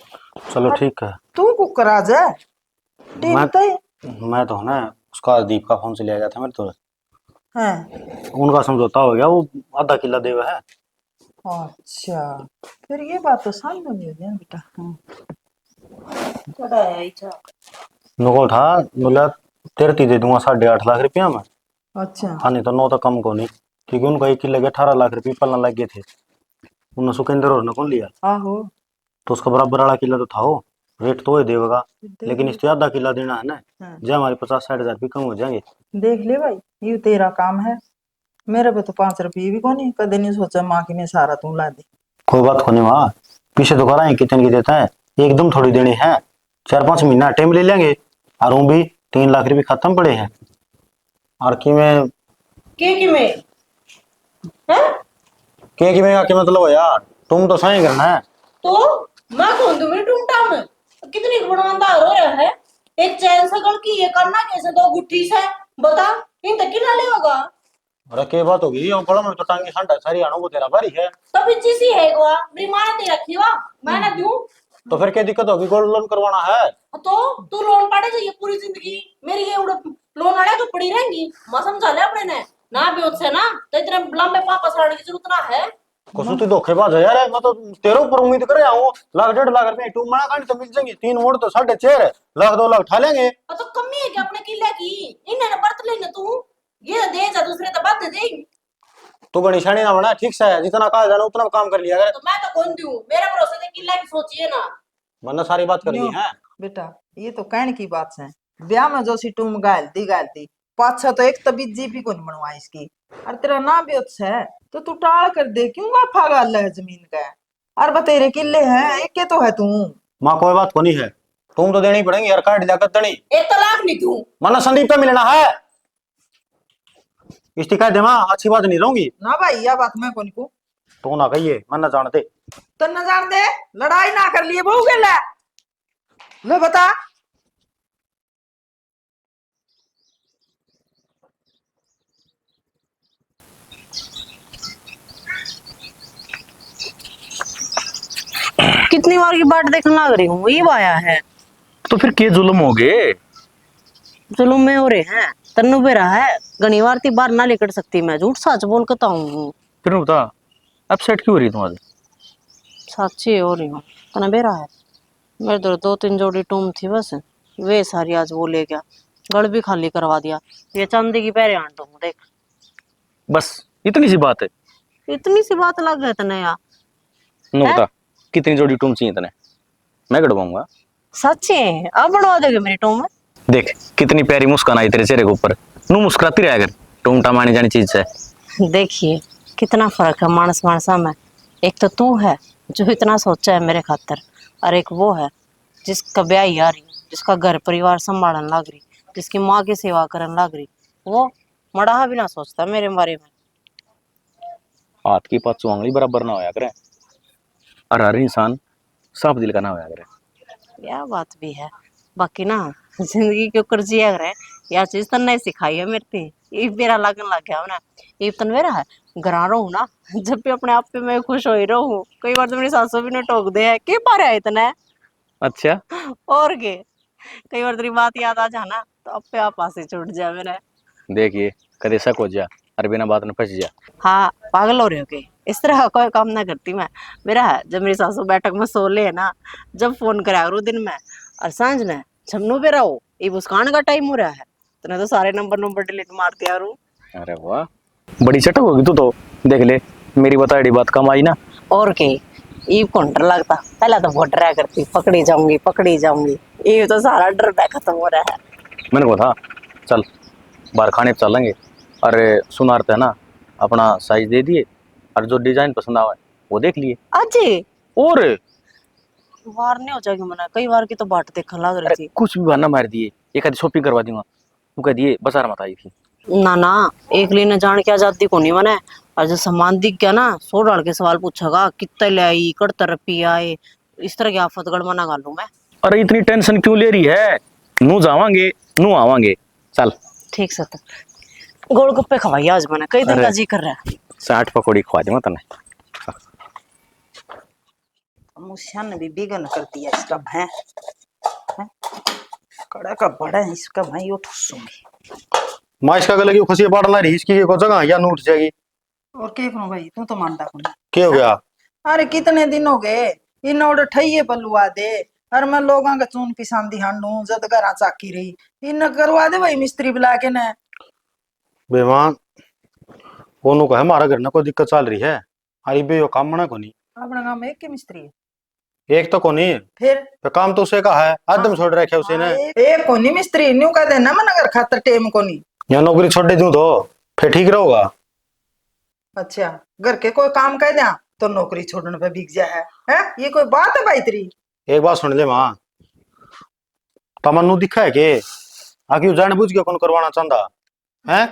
[SPEAKER 1] चलो ठीक है।
[SPEAKER 3] तू कुकर आ जा टेमता है।
[SPEAKER 1] मैं तो ना उसका दीप का फोन से लिया गया था मेरे तो
[SPEAKER 3] हैं
[SPEAKER 1] उनका समझौता हो गया, वो आधा किला देवा है।
[SPEAKER 3] अच्छा फिर ये बात तो सामने नहीं हो गया बेटा। हाँ
[SPEAKER 1] नुको था बोला तेरे ती दे दूंगा 8.5 लाख रुपया में।
[SPEAKER 3] अच्छा
[SPEAKER 1] हाँ नहीं तो 9 तो कम को नहीं, क्योंकि उनका एक किले के 18 लाख रुपये पलना लग गए थे। उन्होंने सुखेंद्र और ने कौन लिया
[SPEAKER 3] आहो
[SPEAKER 1] तो उसका बराबर वाला किला तो था वो, रेट तो ही देगा लेकिन इससे आधा किला देना है ना।
[SPEAKER 3] हाँ।
[SPEAKER 1] जो हमारे 50-60 हजार रुपये कम हो जाएंगे।
[SPEAKER 3] देख ले भाई ये तेरा काम है, मेरे पे तो 5 रुपये भी कोनी, कदे नहीं सोचा माँ की मैं सारा तू ला दे।
[SPEAKER 1] कोई बात को नहीं वहाँ पीछे तो करा कितने की देता है, एकदम थोड़ी देने हैं। 4-5 महीना टाइम ले लेंगे और वो भी 3 लाख रुपये खत्म पड़े हैं। और कि मैं
[SPEAKER 6] की में
[SPEAKER 1] के में आके मतलब यार तुम तो सही करना है।
[SPEAKER 6] तो मैं कौन दूं मेरे टूमटा में कितनी गुणवंता हो रहा है, एक चैन सकल की ये करना कैसे, 2 गुट्ठी से बता इन तक कितना ले होगा।
[SPEAKER 1] अरे के बात होगी ये पड़ा में तो टांगी हंडा सारी आनो को तेरा बारी है
[SPEAKER 6] तब इच्छी सी है गोवा बीमार दे रखी वा मैं ना दूं
[SPEAKER 1] तो फिर क्या दिक्कत होगी, गोल्ड लोन करवाना है।
[SPEAKER 6] तो तू लोन पड़े चाहिए पूरी जिंदगी मेरी, ये उड़ लोन आड़े तो पड़ी रहेंगी। मैं समझा ले अपने ने ना भी उससे ना तो इतने लंबे वापस आने की जरूरत ना है।
[SPEAKER 1] कसू तू धोखेबाज है यार, मैं तो तेरे ऊपर उम्मीद करे आऊं। 1.5 लाख रुपए टू मना खानी तो मिल जाएंगी, 3 मोड़ तो 4.5 लाख 2 लाख उठा लेंगे।
[SPEAKER 6] तो कमी है क्या अपने किले की, इन्हें बरत लेने तू ये दे जा दूसरे तो बात दे।
[SPEAKER 1] तू गणेशानी ना बना ठीक से, जितना कहा जाना उतना काम कर लिया कर।
[SPEAKER 6] तो मैं तो कौन दूं, मेरे भरोसे से किला की सोचिए ना।
[SPEAKER 1] वरना सारी बात कर ली है।
[SPEAKER 3] बेटा ये तो कहने की बात है, ब्याह में जो सी टूम गाल दी पाछा तो एक तबीयत जीपी को नहीं बनवा इसकी। और तेरा ना भी अच्छा है तो तू टाल कर दे, क्यों गाफा गाल है जमीन का। और बतेरे किले हैं एक के तो है तू।
[SPEAKER 1] माँ कोई बात को नहीं है, तुम तो देनी पड़ेंगी यार, काट दिया कर देनी।
[SPEAKER 6] 1 लाख नहीं दूं
[SPEAKER 1] वरना संदीप पे मिलना है। इस्तीका दे माँ, अच्छी बात नहीं रहूंगी
[SPEAKER 3] ना भाई यह बात मैं कौन को
[SPEAKER 1] तो ना कहिए, मन ना जानते।
[SPEAKER 3] तो न जान दे, लड़ाई ना कर लिए बहु के ले बता।
[SPEAKER 6] कितनी बार की बाट देखने लग रही हूँ, ये आया है
[SPEAKER 8] तो फिर के जुल्म हो गए।
[SPEAKER 6] जुलूम में हो रहे हैं तन्नू पे रहा है, घनी बार ती बार ना लेकर सकती मैं, झूठ सच बोल के हूँ।
[SPEAKER 8] फिर बता अपसेट क्यों हो रही तुम्हारी।
[SPEAKER 6] सच्ची हो रही हूँ तना बेरा है, मेरे तो 2-3 जोड़ी टूम थी बस, वे सारी आज वो ले गया, गड़ भी खाली करवा दिया। ये चांदी की पैरे आन दूँ देख,
[SPEAKER 8] बस इतनी सी बात है।
[SPEAKER 6] इतनी सी बात लग गए तने यार।
[SPEAKER 8] नो
[SPEAKER 6] हैं?
[SPEAKER 8] बता कितनी जोड़ी टूम चाहिए तने, मैं कटवाऊंगा।
[SPEAKER 6] सच्ची अब बनवा दोगे मेरी टूम।
[SPEAKER 8] देख कितनी प्यारी मुस्कान आई तेरे चेहरे के ऊपर, नू मुस्कुराती रहा कर, टूमटा मानी जानी चीज है।
[SPEAKER 6] देखिए कितना फर्क है मानस मानसा में, एक तो तू है जो इतना सोचा है मेरे खातर, और एक वो है जिसका ब्याह आ रही, जिसका घर परिवार संभालने लग रही, जिसकी माँ की सेवा करने लग रही। वो मड़ा भी ना सोचता मेरे बारे में।
[SPEAKER 8] हाथ की पांचों उंगली बराबर ना होया करे, और हर इंसान साफ दिल का ना होया करे।
[SPEAKER 6] यह बात भी है। बाकी ना जिंदगी के ऊपर जिया करे, यह चीज तन्ने ही सिखाई है मेरे थी। ये मेरा लगन लग गया ना, ये तन मेरा है घरा रहूं ना, जब भी अपने आप पे मैं खुश हो ही रहूं। कई बार तो मेरी सासू भी ने टोक दे है के पारे है इतना।
[SPEAKER 8] अच्छा,
[SPEAKER 6] और के कई बार तेरी बात याद आ जाना तो अपने आप पासे छूट जाए मेरे।
[SPEAKER 8] देखिए, कदे शक हो जा और बिना बात न फंस जा।
[SPEAKER 6] हाँ पागल हो रहे हो के, इस तरह का कोई काम ना करती मैं। मेरा है जब मेरी सासू बैठक में सो ले ना, जब फोन करा करो दिन में और सांझ ने झमनू पे रहो, ये मुस्कान का टाइम हो रहा है तूने तो सारे नंबर नंबर डिलीट मार दिया रू।
[SPEAKER 8] अरे वाह, बड़ी चटक होगी तू तो। देख ले, मेरी बताई बात कम आई ना।
[SPEAKER 6] और के ये कौन डर लगता, पहले तो बहुत डरा करती पकड़ी जाऊंगी, ये तो सारा डर पे खत्म हो रहा है।
[SPEAKER 8] मैंने कहा था चल बाहर खाने पे चलेंगे। अरे सुनारते है ना, अपना साइज दे दिए और जो डिजाइन पसंद आवा वो देख लिए।
[SPEAKER 6] आज
[SPEAKER 8] और
[SPEAKER 6] बार नहीं हो जाएगी मना, कई बार की तो बाट देखने लग रही
[SPEAKER 8] अरे
[SPEAKER 6] थी।
[SPEAKER 8] कुछ भी बहाना मार दिए, एक आधी शॉपिंग करवा दूंगा। तू कह दिए बाजार मत आई थी।
[SPEAKER 6] ना ना, एक लीने जान के आजादी को नहीं मने। और जो सामान दिख गया ना, सो डाल के सवाल पूछेगा कितने ले आई, कड़ता रुपया आए, इस तरह की आफत गड़मना गालू मैं।
[SPEAKER 8] अरे इतनी टेंशन क्यों ले रही है, नू जावांगे नू आवांगे। चल
[SPEAKER 6] ठीक से तो गोलगप्पे खवाइए आज मैंने, कई दिन
[SPEAKER 8] अरे
[SPEAKER 6] का जी कर रहा है।
[SPEAKER 8] 60 पकौड़ी खवा दूंगा तने।
[SPEAKER 3] मुस्कान भी बिगन कर दिया इसका भैं हैं? कड़ा का बड़ा है इसका भाई, वो ठूसूंगी।
[SPEAKER 1] माँ इसका गले की खुशी पाड़ना रही इसकी को जगह या नूट जाएगी।
[SPEAKER 3] और के करूं भाई, तू तो मानता को नहीं।
[SPEAKER 1] क्या हो गया?
[SPEAKER 3] अरे कितने दिन हो गए इन ओड ठइये पलुआ दे, और मैं लोगों का चून पिसांदी हांडू जद घरा चाकी रही, इन करवा दे भाई मिस्त्री बुला के न।
[SPEAKER 1] बेमान ओनू का है हमारा घर ना कोई दिक्कत चल रही है, अरे बे यो काम मना को नहीं।
[SPEAKER 3] अपना काम एक के मिस्त्री है
[SPEAKER 1] एक तो को नहीं,
[SPEAKER 3] फिर।
[SPEAKER 1] तो काम तो उसे का है, आदम छोड़ रखे उसे ने।
[SPEAKER 3] एक कोनी मिस्त्री न्यू कह देना मन अगर खातर टेम कोनी।
[SPEAKER 1] या नौकरी छोड़ दे दूं तो फिर ठीक रहोगा।
[SPEAKER 3] अच्छा घर के कोई काम कह दिया तो नौकरी छोड़ने पे बिक जा है? ये कोई बात है भाई तेरी?
[SPEAKER 1] एक बात सुन ले माँ, तमन्नू दिखा है के आखिर जानबूझ के कौन करवाना चाहता है?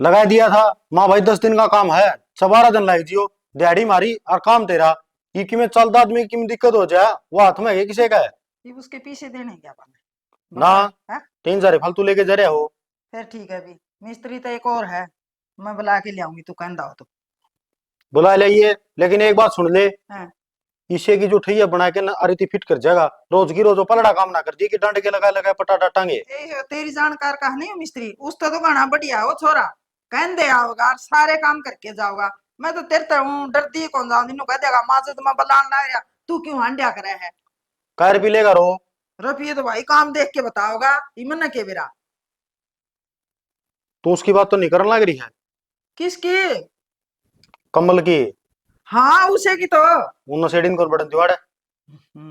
[SPEAKER 1] लगा दिया था माँ भाई 10 दिन का काम है, 12 दिन लग जियो, दिहाड़ी मारी और काम तेरा। ये कि में चलता आदमी की में दिक्कत हो जाए वो हाथ में है किसे का है?
[SPEAKER 3] ये उसके पीछे देने क्या बने
[SPEAKER 1] ना
[SPEAKER 3] है?
[SPEAKER 1] 3 हजार फालतू लेके जा रहे हो।
[SPEAKER 3] फिर ठीक है भी, मिस्त्री तो एक और है, मैं बुला के ले आऊंगी, तू कहता हो तो।
[SPEAKER 1] बुला लिया, लेकिन एक बात सुन ले,
[SPEAKER 3] हाँ।
[SPEAKER 1] इसे की जो ठैया बना के ना अरिती फिट कर जाएगा, रोज की रोज वो पलड़ा काम ना कर दी कि डंड के लगा लगा पटा टांगे।
[SPEAKER 3] तेरी जानकार का नहीं हो मिस्त्री, उस तो गाना बढ़िया हो छोरा, कहन दे आओगा और सारे काम करके जाओगा। मैं तो तेरे तरह हूँ, डरती कौन जाऊं, दिनों कह देगा माँ से तो मैं बलान ना रहा, तू क्यों हांडिया करे है?
[SPEAKER 1] कार भी लेगा रो।
[SPEAKER 3] रफिए तो भाई काम देख के बताओगा, इमन के बेरा।
[SPEAKER 1] तू उसकी बात तो नहीं करने लग रही है?
[SPEAKER 3] किसकी?
[SPEAKER 1] कमल की।
[SPEAKER 3] हाँ उसे की तो।
[SPEAKER 1] उन सेडिन को बड़न दिवाड़े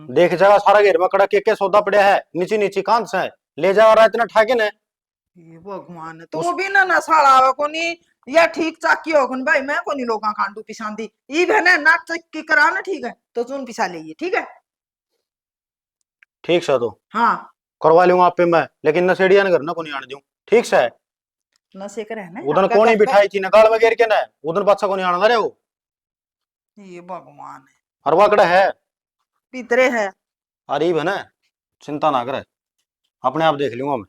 [SPEAKER 1] देख जाएगा सारा घेर में कड़ा के सौदा पड़े है, नीची नीची कांच से ले जाएगा रात इतना ठाके ने।
[SPEAKER 3] ये भगवान, तू भी ना नसाड़ा आवा कोनी या ठीक चाकी हो कोनी भाई, मैं कोनी लोगा कांडू पिसांदी ई बहने नाक चक्की करा ना, ठीक है तो चून पिसा ले, ठीक है।
[SPEAKER 1] ठीक से तो
[SPEAKER 3] हाँ
[SPEAKER 1] करवा लूंगा आप पे मैं, लेकिन नशेड़िया ने घर ना को नहीं आने दूं, ठीक से?
[SPEAKER 3] नशे करे ना
[SPEAKER 1] उधर
[SPEAKER 3] आपका
[SPEAKER 1] कोनी
[SPEAKER 3] घर पे।
[SPEAKER 1] बिठाई थी नगाड़ में घेर के ना, उधर बादशाह को नहीं आना रे वो।
[SPEAKER 3] ये भगवान है,
[SPEAKER 1] और वाकड़ा है
[SPEAKER 3] पितरे है।
[SPEAKER 1] अरीब है ना, चिंता ना करे, अपने आप देख लूंगा मैं।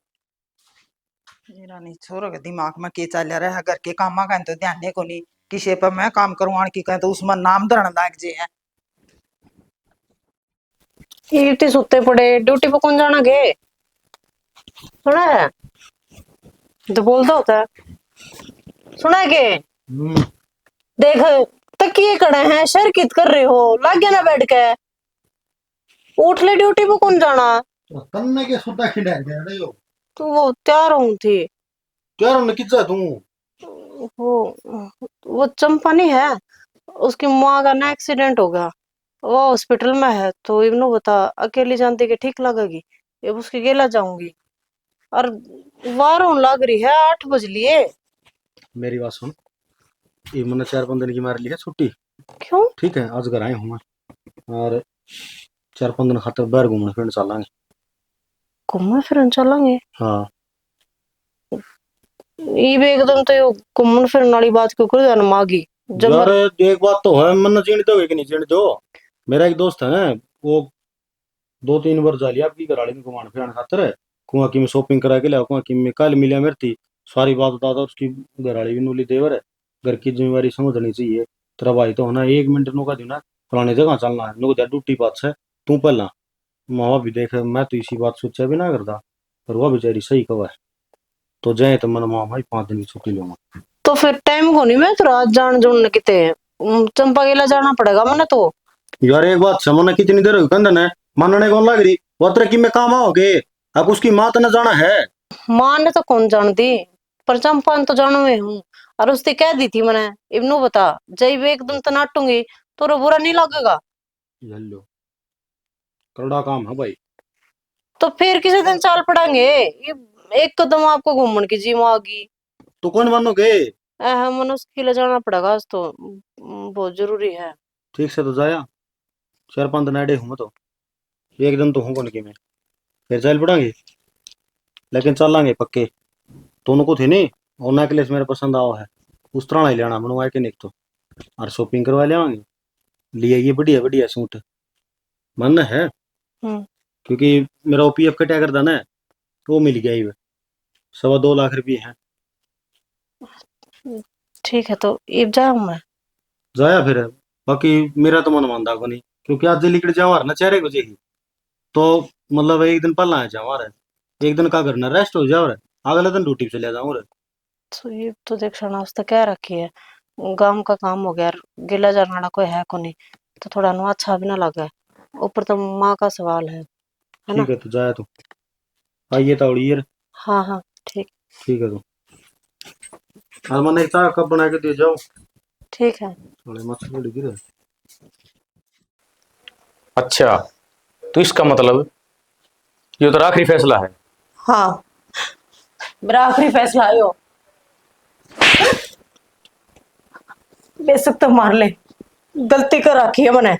[SPEAKER 3] मेरा नहीं छोरो के दिमाग में के चल रहा है, घर के कामा का तो ध्यान को नहीं, किसी पर मैं काम करवाने की कहें तो उसमें नाम धरन लाग जे है।
[SPEAKER 6] इतने सुते पड़े ड्यूटी पे कौन जाना गे, सुना है तो बोलता होता है, सुना है के देख तकिए खड़े हैं, शर कित कर रहे हो, लग गया ना बैठ के, उठ ले ड्यूटी पे कौन जाना।
[SPEAKER 1] तन्ने के सुता खिंडा गया रे यो,
[SPEAKER 6] तो वो तैयार हूँ थी,
[SPEAKER 1] यार उन्हें कितना तू
[SPEAKER 6] वो चंपा नहीं है, उसकी माँ का ना एक्सीडेंट हो गया, वो हॉस्पिटल में है, तो इवनु बता अकेली जानती के ठीक लगेगी, ये उसकी गेला जाऊंगी। और वारों लग रही है 8 बज लिए।
[SPEAKER 1] मेरी बात सुन, ये मैंने 4-5 दिन की मार ली है छुट्टी,
[SPEAKER 6] क्यों?
[SPEAKER 1] ठीक है आज घर आए हूँ मैं, और 4-5 दिन खातर बाहर घूमने फिरने चलेंगे।
[SPEAKER 6] घूमने फिरने चलेंगे?
[SPEAKER 1] हाँ
[SPEAKER 6] ये एकदम तो यो घूमन फिरन वाली बात क्यों कर जान मागी जब
[SPEAKER 1] यार एक बात तो है, मन चीण दोगे कि नहीं चीण दो। मेरा एक दोस्त है, वो 2-3 बार जा लिया आपकी घराली में घुमान फिराने खातर। कुआ की में शॉपिंग करा के लिया, कुआ की में कल मिलिया मेरे थी। सारी बात बता दो, उसकी घराली भी नूली देवर है। घर की जिम्मेवारी समझनी चाहिए। तेरा भाई तो होना 1 मिनट नु का ना फलाने जगह चलना है, नुक ड्यूटी बात से तू पहला माँ भी देख। मैं तो इसी बात सोचा भी ना करता, पर वह बेचारी सही कवा है। तो जाए तो मन माँ भाई 5 दिन की छुट्टी लूंगा।
[SPEAKER 6] तो फिर टाइम को नहीं मैं तो रात जान जुड़ने किते चंपा गेला जाना पड़ेगा मैंने तो।
[SPEAKER 1] यार एक बात समझना, कितनी देर हुई कंदन है मानने कौन लग रही। वो तेरे की में काम आओगे, अब उसकी माँ तो न जाना है।
[SPEAKER 6] माँ ने तो कौन जानती, पर चंपा ने तो जानो में हूँ। और उसने कह दी थी मैंने इब्नू बता जब एकदम तो नाटूंगी तो रो बुरा नहीं लगेगा।
[SPEAKER 1] लो करोड़ा काम है भाई।
[SPEAKER 6] तो फिर किसी दिन चाल पड़ेंगे ये एक कदम आपको घूमने की जी मागी।
[SPEAKER 1] तो कौन मानोगे।
[SPEAKER 6] मनुष्य के लिए जाना पड़ेगा आज तो बहुत जरूरी है।
[SPEAKER 1] ठीक से तो जाया 4-5 दिन अड़े हूँ तो, एक दिन तो हूँ कौन की में, फिर चल पड़ांगे। लेकिन चलांगे पक्के दोनों को थे नहीं। और नेकलेस मेरे पसंद आओ है, उस तरह ही लेना मनवाए के नहीं तो। और शॉपिंग करवा लेवांगे, लिए ये बढ़िया बढ़िया सूट मन है।
[SPEAKER 6] हम्म।
[SPEAKER 1] क्योंकि मेरा ओपीएफ कटा कर था ना, वो मिल गया ही 2.25 लाख है।
[SPEAKER 6] ठीक है तो इब जाऊं मैं।
[SPEAKER 1] जाया फिर। बाकी मेरा तो मन मानता को नहीं, क्योंकि आज निकल जावा ना 4 बजे ही। तो मतलब एक दिन पहला आ जावा रे, एक दिन का करना रेस्ट हो जाओ रे, अगले दिन ड्यूटी पे चले जाऊं रे।
[SPEAKER 6] तो ये तो देख शनाज तो क्या रखी है, गांव का काम हो गया, गिला जरना कोई है को नहीं, तो थोड़ा नु अच्छा भी ना लगे। ऊपर तो माँ का सवाल है ना।
[SPEAKER 1] ठीक है तो जाया तो आइए तावड़ी यार।
[SPEAKER 6] हाँ हाँ ठीक।
[SPEAKER 1] ठीक है तो हाँ मैंने एक चाय कप बना के दे जाओ।
[SPEAKER 6] ठीक है।
[SPEAKER 1] थोड़े मछली गिरे।
[SPEAKER 8] अच्छा, तो इसका मतलब ये तो आखिरी फैसला है।
[SPEAKER 6] हाँ मेरा आखिरी फैसला आयो, बेशक तो मार ले, गलती कर रखी है मैंने।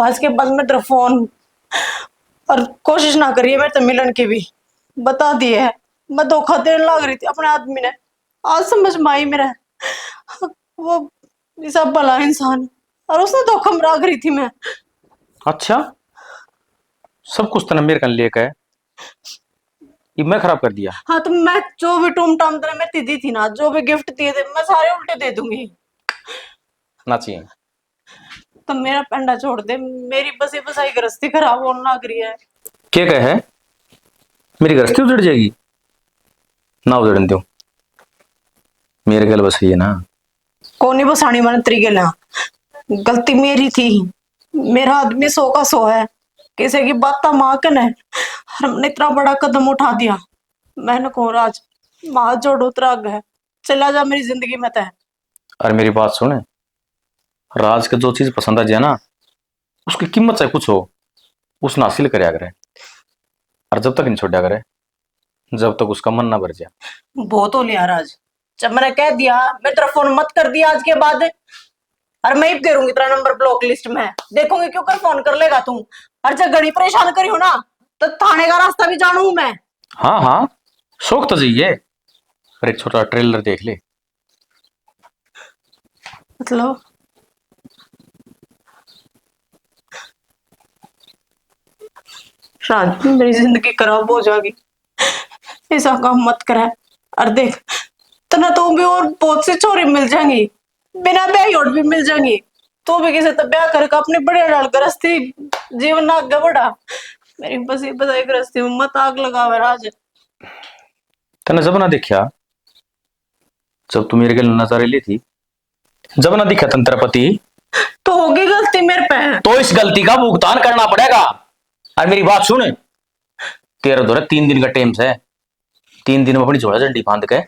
[SPEAKER 6] आज के बाद में तेरा फोन और कोशिश ना करिए मेरे तो मिलन की भी, बता दिए है। मैं धोखा देने लग रही थी अपने आदमी ने, आज समझ में आई मेरा वो ऐसा भला इंसान और उसने धोखा में रख रही थी मैं।
[SPEAKER 8] अच्छा, सब कुछ तने मेरे कन लेकर है, ये मैं खराब कर दिया।
[SPEAKER 6] हाँ तो मैं जो भी टूम टाम तेरे मैं दी थी ना, जो भी गिफ्ट दिए थे मैं सारे उल्टे दे दूंगी।
[SPEAKER 8] ना चाहिए।
[SPEAKER 6] तो मेरा पेंडा छोड़ दे, मेरी बसी बसाई गृहस्थी खराब होने लग रही है।
[SPEAKER 8] क्या कहे है, मेरी गृहस्थी उजड़ जाएगी। ना उजड़न दो, मेरे गल बस ये ना।
[SPEAKER 6] कोनी बसानी मैंने तरीके ना, गलती मेरी थी। मेरा आदमी 100 का 100 है, किसी की बात माँ कन है। हमने इतना बड़ा कदम उठा दिया, मैंने को राज माँ जोड़ उतरा है, चला जा मेरी जिंदगी में तय।
[SPEAKER 8] और मेरी बात सुने, राज के जो चीज पसंद आ जाए ना, उसकी कीमत चाहे कुछ हो, उसने हासिल करया करे। और जब तक नहीं छोड़ा करे, जब तक उसका मन ना भर जाए।
[SPEAKER 6] बहुत हो लिया राज, जब मैंने कह दिया मैं तेरा फोन मत कर दिया आज के बाद, और मैं ही करूंगी तेरा नंबर ब्लॉक लिस्ट में, देखूंगी क्यों कर फोन कर लेगा तू। और जब घड़ी परेशान करी हो ना तो थाने का रास्ता भी जानू मैं।
[SPEAKER 8] हाँ हाँ, शौक तो चाहिए, पर एक छोटा ट्रेलर देख ले।
[SPEAKER 6] मतलब राज मेरी जिंदगी खराब हो जाएगी, ऐसा काम मत करे। और देख तना तो भी और बहुत सी छोरी मिल जाएंगी, बिना ब्याह और भी मिल जाएंगी। तो भी किसी तो ब्याह करके अपने बढ़िया डाल गृहस्थी जीवन ना आगे बढ़ा। मेरी बसी बसाई गृहस्थी में मत आग लगावे राज।
[SPEAKER 8] तने जब ना देखा, जब तू मेरे गल नजर ली थी, जब ना दिखा तन तेरा पति,
[SPEAKER 6] तो होगी गलती मेरे पे।
[SPEAKER 8] तो इस गलती का भुगतान करना पड़ेगा। और मेरी बात सुन, तेरा दौरा 3 दिन का टाइम है। 3 दिन में अपनी झोला झंडी बांध के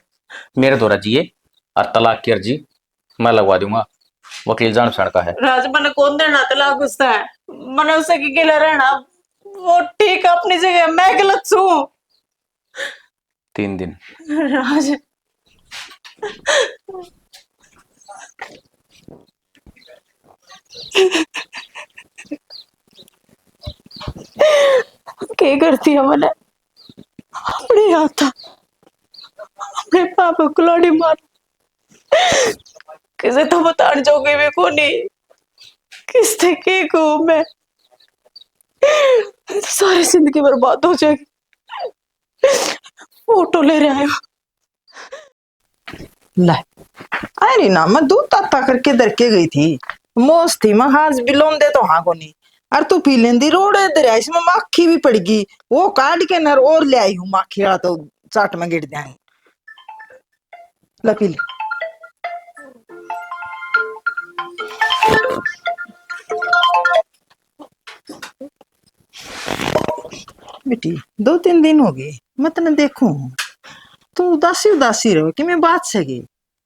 [SPEAKER 8] मेरे दौरा जिए, और तलाक की अर्जी मैं लगवा दूंगा, वकील जान पहचान का है।
[SPEAKER 6] राज मैंने कौन देना तलाक गुस्सा है, मैंने उससे की गिला रहना वो ठीक है अपनी जगह, मैं गलत हूँ।
[SPEAKER 8] 3 दिन।
[SPEAKER 6] राज क्या करती है मैंने, अपने हाथ अपने पाप आप कुलाड़ी मार किसे तो बताने जोगे भी को नहीं किसने के को मैं सारी जिंदगी बर्बाद हो जाएगी। फोटो ले रहे हो
[SPEAKER 3] ले अरे ना मैं दूध ताता करके दर के गई थी मोस थी मैं हाथ बिलोन दे तो हाँ को नहीं अरे तू पी लेंदी रोड इधर है इसमें माखी भी पड़ गई वो काट के नर और ले आई हूँ माखी वाला तो चाट में गिर दिया ले पी ले बेटी 2-3 दिन हो गए मैं तने देखूं तू उदासी उदासी रहो कि मैं बात सगी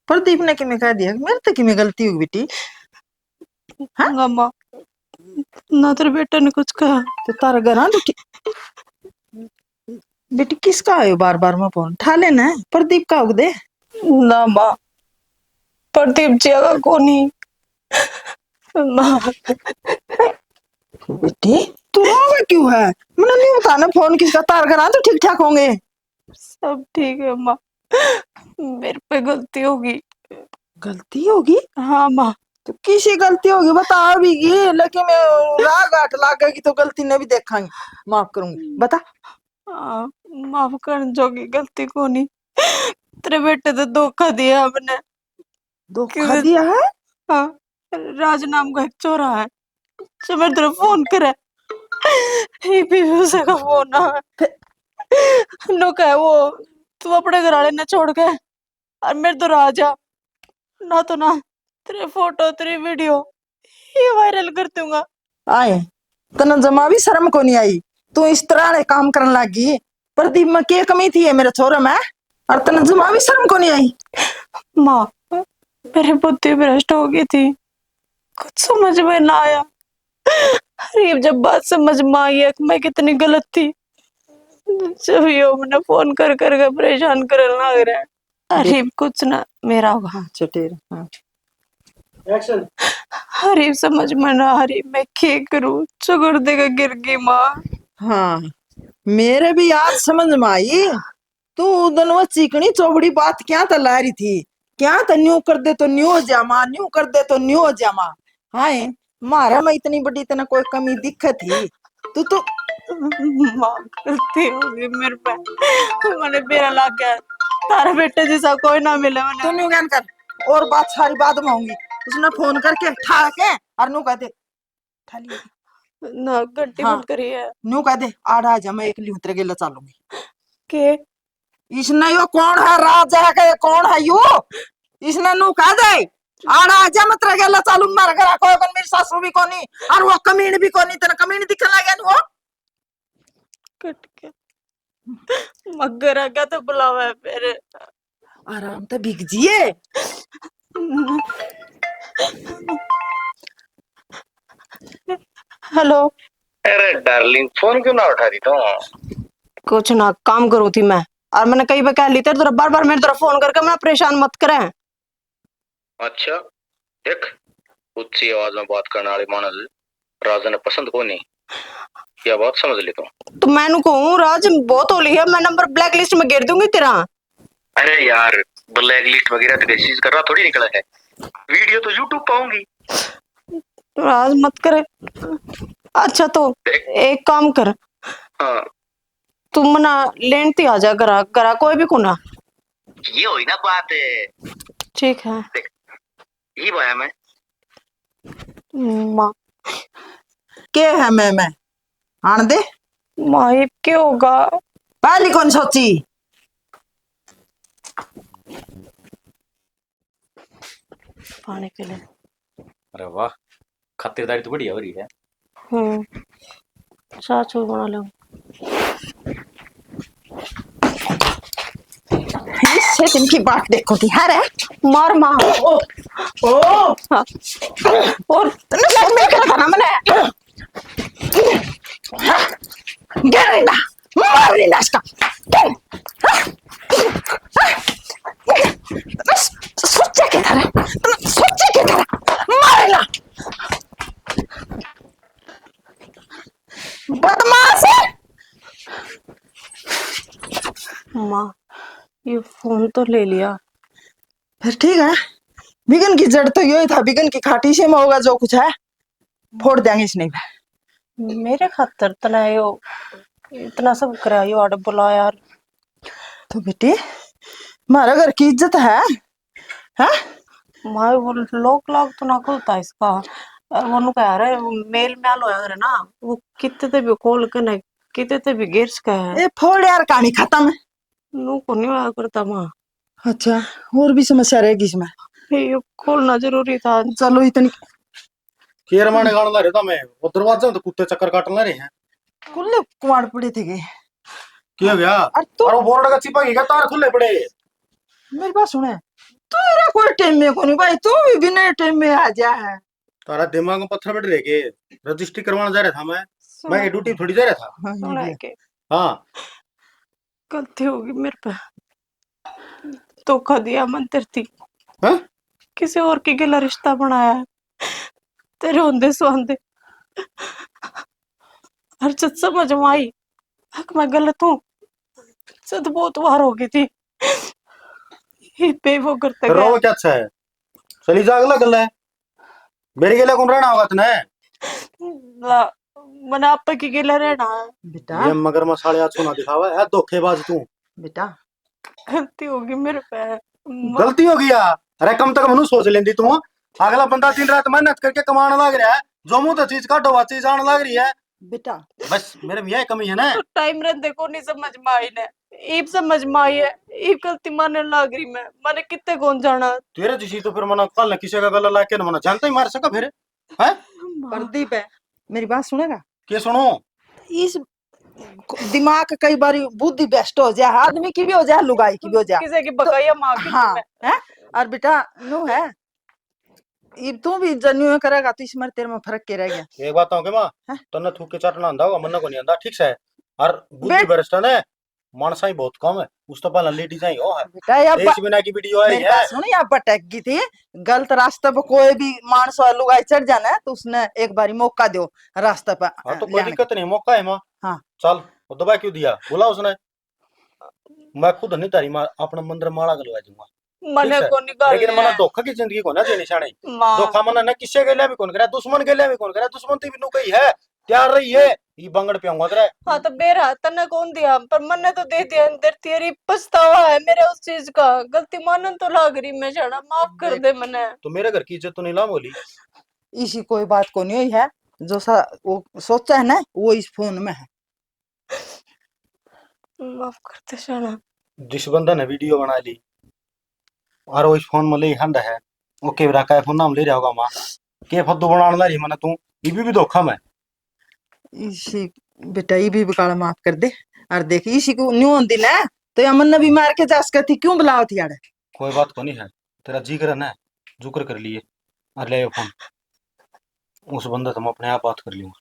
[SPEAKER 3] प्रदीप ने कि मैं कह दिया मेरे तो कि मैं गलती होगी बेटी हाँ?
[SPEAKER 6] अम्मा ना तेरे बेटे ने कुछ कहा
[SPEAKER 3] तो तारा घर आ बेटी बेटी किसका आयो बार बार मैं फोन उठा लेना प्रदीप का उग दे
[SPEAKER 6] ना माँ प्रदीप जी का कोनी माँ
[SPEAKER 3] बेटी तू रोवे क्यों है मैंने नहीं बताना फोन किसका तार घर आ तो ठीक ठाक होंगे
[SPEAKER 6] सब ठीक है माँ मेरे पे गलती होगी।
[SPEAKER 3] गलती होगी
[SPEAKER 6] हाँ माँ
[SPEAKER 3] तो किसी गलती होगी बता भी लेकिन मैं राग आट लागेगी तो गलती ने भी देखांगी माफ करूंगी बता
[SPEAKER 6] माफ कर जोगी गलती को नहीं तेरे बेटे तो धोखा दिया हमने
[SPEAKER 3] धोखा दिया है
[SPEAKER 6] हाँ राज नाम का एक चोरा है जो मेरे तरफ फोन करे ही भी उसे का फोन है नो कहे वो तू अपने घर वाले ने छोड़ के और मेरे तो राजा ना तो ना तेरे फोटो तेरी वीडियो ये वायरल कर दूंगा।
[SPEAKER 3] आए तना जमा भी शर्म को नहीं आई तू इस तरह काम करने लगी प्रदीप में क्या कमी थी है मेरे छोरे में और तना जमा भी शर्म को नहीं आई
[SPEAKER 6] माँ मेरी बुद्धि भ्रष्ट हो गई थी कुछ समझ में ना आया अरे जब बात समझ में आई है कि मैं कितनी गलत थी जब यो मैंने फोन कर कर के परेशान करने लग रहा है अरे कुछ ना मेरा होगा
[SPEAKER 3] हाँ चटेर हाँ
[SPEAKER 7] एक्शन।
[SPEAKER 6] हरी समझ में ना हरी मैं क्या करूं चुगड़ देगा गिर गई माँ
[SPEAKER 3] हाँ मेरे भी आज समझ में आई तू उदन वो चिकनी चौबड़ी बात क्या तला रही थी क्या तो न्यू कर दे तो न्यू हो जामा न्यू कर दे तो न्यू हो जामा हाय मारा में इतनी बड़ी तना कोई कमी दिक्कत थी तू
[SPEAKER 6] माँ गलती होगी मेरे पे मैंने बेरा ला गया तारा बेटे जैसा कोई ना मिले
[SPEAKER 3] तू
[SPEAKER 6] मैंने
[SPEAKER 3] न्यू ज्ञान कर और बात सारी बाद में होंगी उसने फोन करके ठा के और न्यू कहते ठा लिया
[SPEAKER 6] ना घंटी
[SPEAKER 3] हाँ।
[SPEAKER 6] बंद करी है
[SPEAKER 3] न्यू कह दे आड़ा जा मैं एक लिउतरे गेला चालूंगी
[SPEAKER 6] के
[SPEAKER 3] इसने यो कौन है राजा के कौन है यो इसने नु कह दे आड़ा जा मत गेला चालू मार घर कोई कौन मेरी सासू भी कोनी और वो कमीन भी कोनी तेरा कमीन दिखने लगे नु
[SPEAKER 6] कट के मगर आ गया तो बुलावा है मेरे
[SPEAKER 3] आराम तो बिक जिए
[SPEAKER 6] हेलो
[SPEAKER 9] अरे डार्लिंग फोन क्यों ना उठा रही तो
[SPEAKER 6] कुछ ना काम करूँ थी मैं और मैंने कई बार कह ली तेरे बार बार मेरे तरफ फोन करके मैं परेशान मत करे
[SPEAKER 9] अच्छा देख ऊंची आवाज में बात करने वाली मानस राजा ने पसंद को नहीं यह बात समझ ली
[SPEAKER 6] तो मैंने कहूँ राज बहुत होली है मैं नंबर ब्लैक लिस्ट में गिर दूंगी तेरा
[SPEAKER 9] अरे यार ब्लैक लिस्ट वगैरह तो चीज कर रहा थोड़ी निकला है वीडियो तो यूट्यूब पाऊंगी
[SPEAKER 6] राज मत करे अच्छा तो एक काम कर
[SPEAKER 9] हाँ
[SPEAKER 6] तू मना लेन ते आ जा करा करा कोई भी कोना
[SPEAKER 9] ये हुई ना बात है
[SPEAKER 6] ठीक है
[SPEAKER 9] यही बोया मैं
[SPEAKER 6] माँ
[SPEAKER 3] के है मैं आन दे
[SPEAKER 6] माँ ये क्या होगा
[SPEAKER 3] पहली कौन सोची
[SPEAKER 6] पानी के लिए
[SPEAKER 8] अरे वाह खातिरदारी तो बढ़िया हो रही है।
[SPEAKER 6] चाचू बना लो
[SPEAKER 3] इससे दिन की बात देखो थी है रे
[SPEAKER 6] मार माँ
[SPEAKER 3] ओ
[SPEAKER 6] हाँ। और
[SPEAKER 3] तने ब्लैकमेल करा था ना मैंने गिर ना मार लेना इसका सोचे के था सोचे के था मार लेना बदमाश है
[SPEAKER 6] माँ ये फोन तो ले लिया।
[SPEAKER 3] फिर ठीक है, बिगन की जड़ तो यही था, बिगन की खाटी से में होगा जो कुछ है, फोड़ देंगे इसने।
[SPEAKER 6] मेरे खातर तना यो इतना सब करायो आड़ बुला यार।
[SPEAKER 3] तो बेटी हमारा घर की इज्जत है, हैं?
[SPEAKER 6] माए वो लोक लाग तो ना खुलता इसका। और वो नु कह रहे मेल मैल होया करे ना, वो कितने ते भी कॉल कने कितने ते भी गिर्स का है।
[SPEAKER 3] ए फोड़ यार, कहानी खत्म।
[SPEAKER 6] नु को नहीं होया करता मां।
[SPEAKER 3] अच्छा, और भी समस्या रहेगी इसमें?
[SPEAKER 6] ये खोलना जरूरी था।
[SPEAKER 3] चलो इतनी
[SPEAKER 1] केर माने गान ला रहे था मैं, वो दरवाजे में तो कुत्ते चक्कर काटने रहे हैं।
[SPEAKER 3] कुल्ले कुआड़ पड़े थे के।
[SPEAKER 1] क्या हो गया?
[SPEAKER 3] अरे तू
[SPEAKER 1] और वो बोर्ड का चिपक गया, तार खुले पड़े।
[SPEAKER 3] मेरी बात सुने, तेरा कोई टाइम में को नहीं भाई, तू भी बिना टाइम में आ जा है।
[SPEAKER 1] तारा दिमाग में पत्थर बैठ रहे के? रजिस्ट्री करवाने जा रहा था मैं ये ड्यूटी थोड़ी जा रहा था।
[SPEAKER 3] हाँ, ये
[SPEAKER 6] सुना
[SPEAKER 3] भी
[SPEAKER 6] है
[SPEAKER 3] है।
[SPEAKER 6] कि
[SPEAKER 1] हाँ,
[SPEAKER 6] गलती होगी मेरे पे, धोखा दिया मंदिर थी,
[SPEAKER 1] हाँ?
[SPEAKER 6] किसी और की गला रिश्ता बनाया है तेरे होंदे सुहांदे। हर जब समझ में आई हक मैं गलत हूँ, जद बहुत बार हो गई थी ये पे वो करते
[SPEAKER 1] फिर
[SPEAKER 6] गया।
[SPEAKER 1] रो क्या अच्छा है? चली जा, अगला गल है। मेरे गेला कौन रहना होगा तने?
[SPEAKER 6] ला, मना आप की गला रहना है।
[SPEAKER 3] बेटा
[SPEAKER 1] ये मगर मसाले आज सुना दिखावा है, धोखेबाज तू।
[SPEAKER 3] बेटा
[SPEAKER 6] गलती होगी मेरे पे।
[SPEAKER 1] गलती हो गया। अरे कम तक मनु सोच लेंदी तू। अगला बंदा दिन रात मेहनत करके कमाने लग रहा है, जो मुंह तो चीज काटो वो चीज आने लग रही है।
[SPEAKER 3] बेटा
[SPEAKER 1] बस मेरे में यही कमी है ना।
[SPEAKER 6] तो टाइम रहते को नहीं समझ में आई ने, ईब समझ में आई है, ईब गलती मानने लग रही मैं, मैंने कितने कौन जाना।
[SPEAKER 1] तेरे जिसी तो फिर मना कल न किसी का गला लाके न मना जानता ही मार सका फिर है।
[SPEAKER 3] प्रदीप है, मेरी बात सुनेगा?
[SPEAKER 1] के सुनो,
[SPEAKER 3] इस दिमाग कई बार बुद्धि बेस्ट हो जाए, आदमी की भी हो जाए, लुगाई की भी हो जाए।
[SPEAKER 6] किसी की बकाया माँ की
[SPEAKER 3] हाँ
[SPEAKER 6] मैं।
[SPEAKER 3] है। और बेटा नो है, ये तू भी जन्यू करेगा तो इसमें तेरे में फर्क के रह गया।
[SPEAKER 1] एक बात कहूं के मां,
[SPEAKER 3] हैं?
[SPEAKER 1] तन्ने थूक के चाटना आंदा होगा, मन्ना को नहीं आंदा, ठीक से। और बुद्धि
[SPEAKER 3] बेट-
[SPEAKER 1] भ्रष्ट है मानसा ही बहुत कम है, उस तो पहले लेडी जाई हो है।
[SPEAKER 3] बेटा या
[SPEAKER 1] देश बिना की वीडियो आ रही
[SPEAKER 3] मेरी
[SPEAKER 1] है।
[SPEAKER 3] बात सुन, यहाँ भटक गई थी, गलत रास्ते पर कोई भी मानस और लुगाई चढ़ जाना है तो उसने एक बारी मौका दो रास्ते पर
[SPEAKER 1] हाँ तो कोई
[SPEAKER 3] लेने
[SPEAKER 1] दिक्कत नहीं, मौका है मां।
[SPEAKER 3] हाँ।
[SPEAKER 1] चल, वो दबा क्यों दिया, बोला उसने। मैं खुद नहीं तारी मां अपना मंदिर माला गलवा दूंगा,
[SPEAKER 6] मने
[SPEAKER 1] ठीक है?
[SPEAKER 6] को निकाल
[SPEAKER 1] लेकिन मना धोखा की जिंदगी को ना देनी शाने।
[SPEAKER 6] माँ।
[SPEAKER 1] धोखा मना न किसे के लिए भी कौन करे, दुश्मन के लिए भी कौन करे, दुश्मन ती बिनु कही है तैयार रही है, ये बंगड़ पे आऊंगा तेरे।
[SPEAKER 6] हाँ तो बेरा तने कौन दिया, पर मन्ने तो दे दिया अंदर, तेरी पछतावा है मेरे उस चीज का, गलती मानन तो लाग रही मैं जाना, माफ कर दे मने।
[SPEAKER 1] तो मेरे घर की इज्जत तो नहीं ला बोली।
[SPEAKER 3] इसी कोई बात को नहीं हुई है, जो सा वो सोचा है ना वो इस फोन में है।
[SPEAKER 6] माफ कर दे जाना।
[SPEAKER 1] जिस बंदा ने वीडियो बना ली और वो इस फोन में ले हंड है, वो केवरा का फोन नाम ले रहा होगा मां, के फद्दू बनाने ला रही मने तू, ये भी धोखा में।
[SPEAKER 3] इसी बेटा ये भी बकाला माफ कर दे। और देख इसी को न्यू होती ना तो अमन ने भी मार के जा सकती, क्यों बुलाओ थी यार?
[SPEAKER 1] कोई बात को नहीं है, तेरा जी करे ना जुक्र कर लिए और ले फोन, उस बंदे से मैं अपने आप बात कर लूंगा।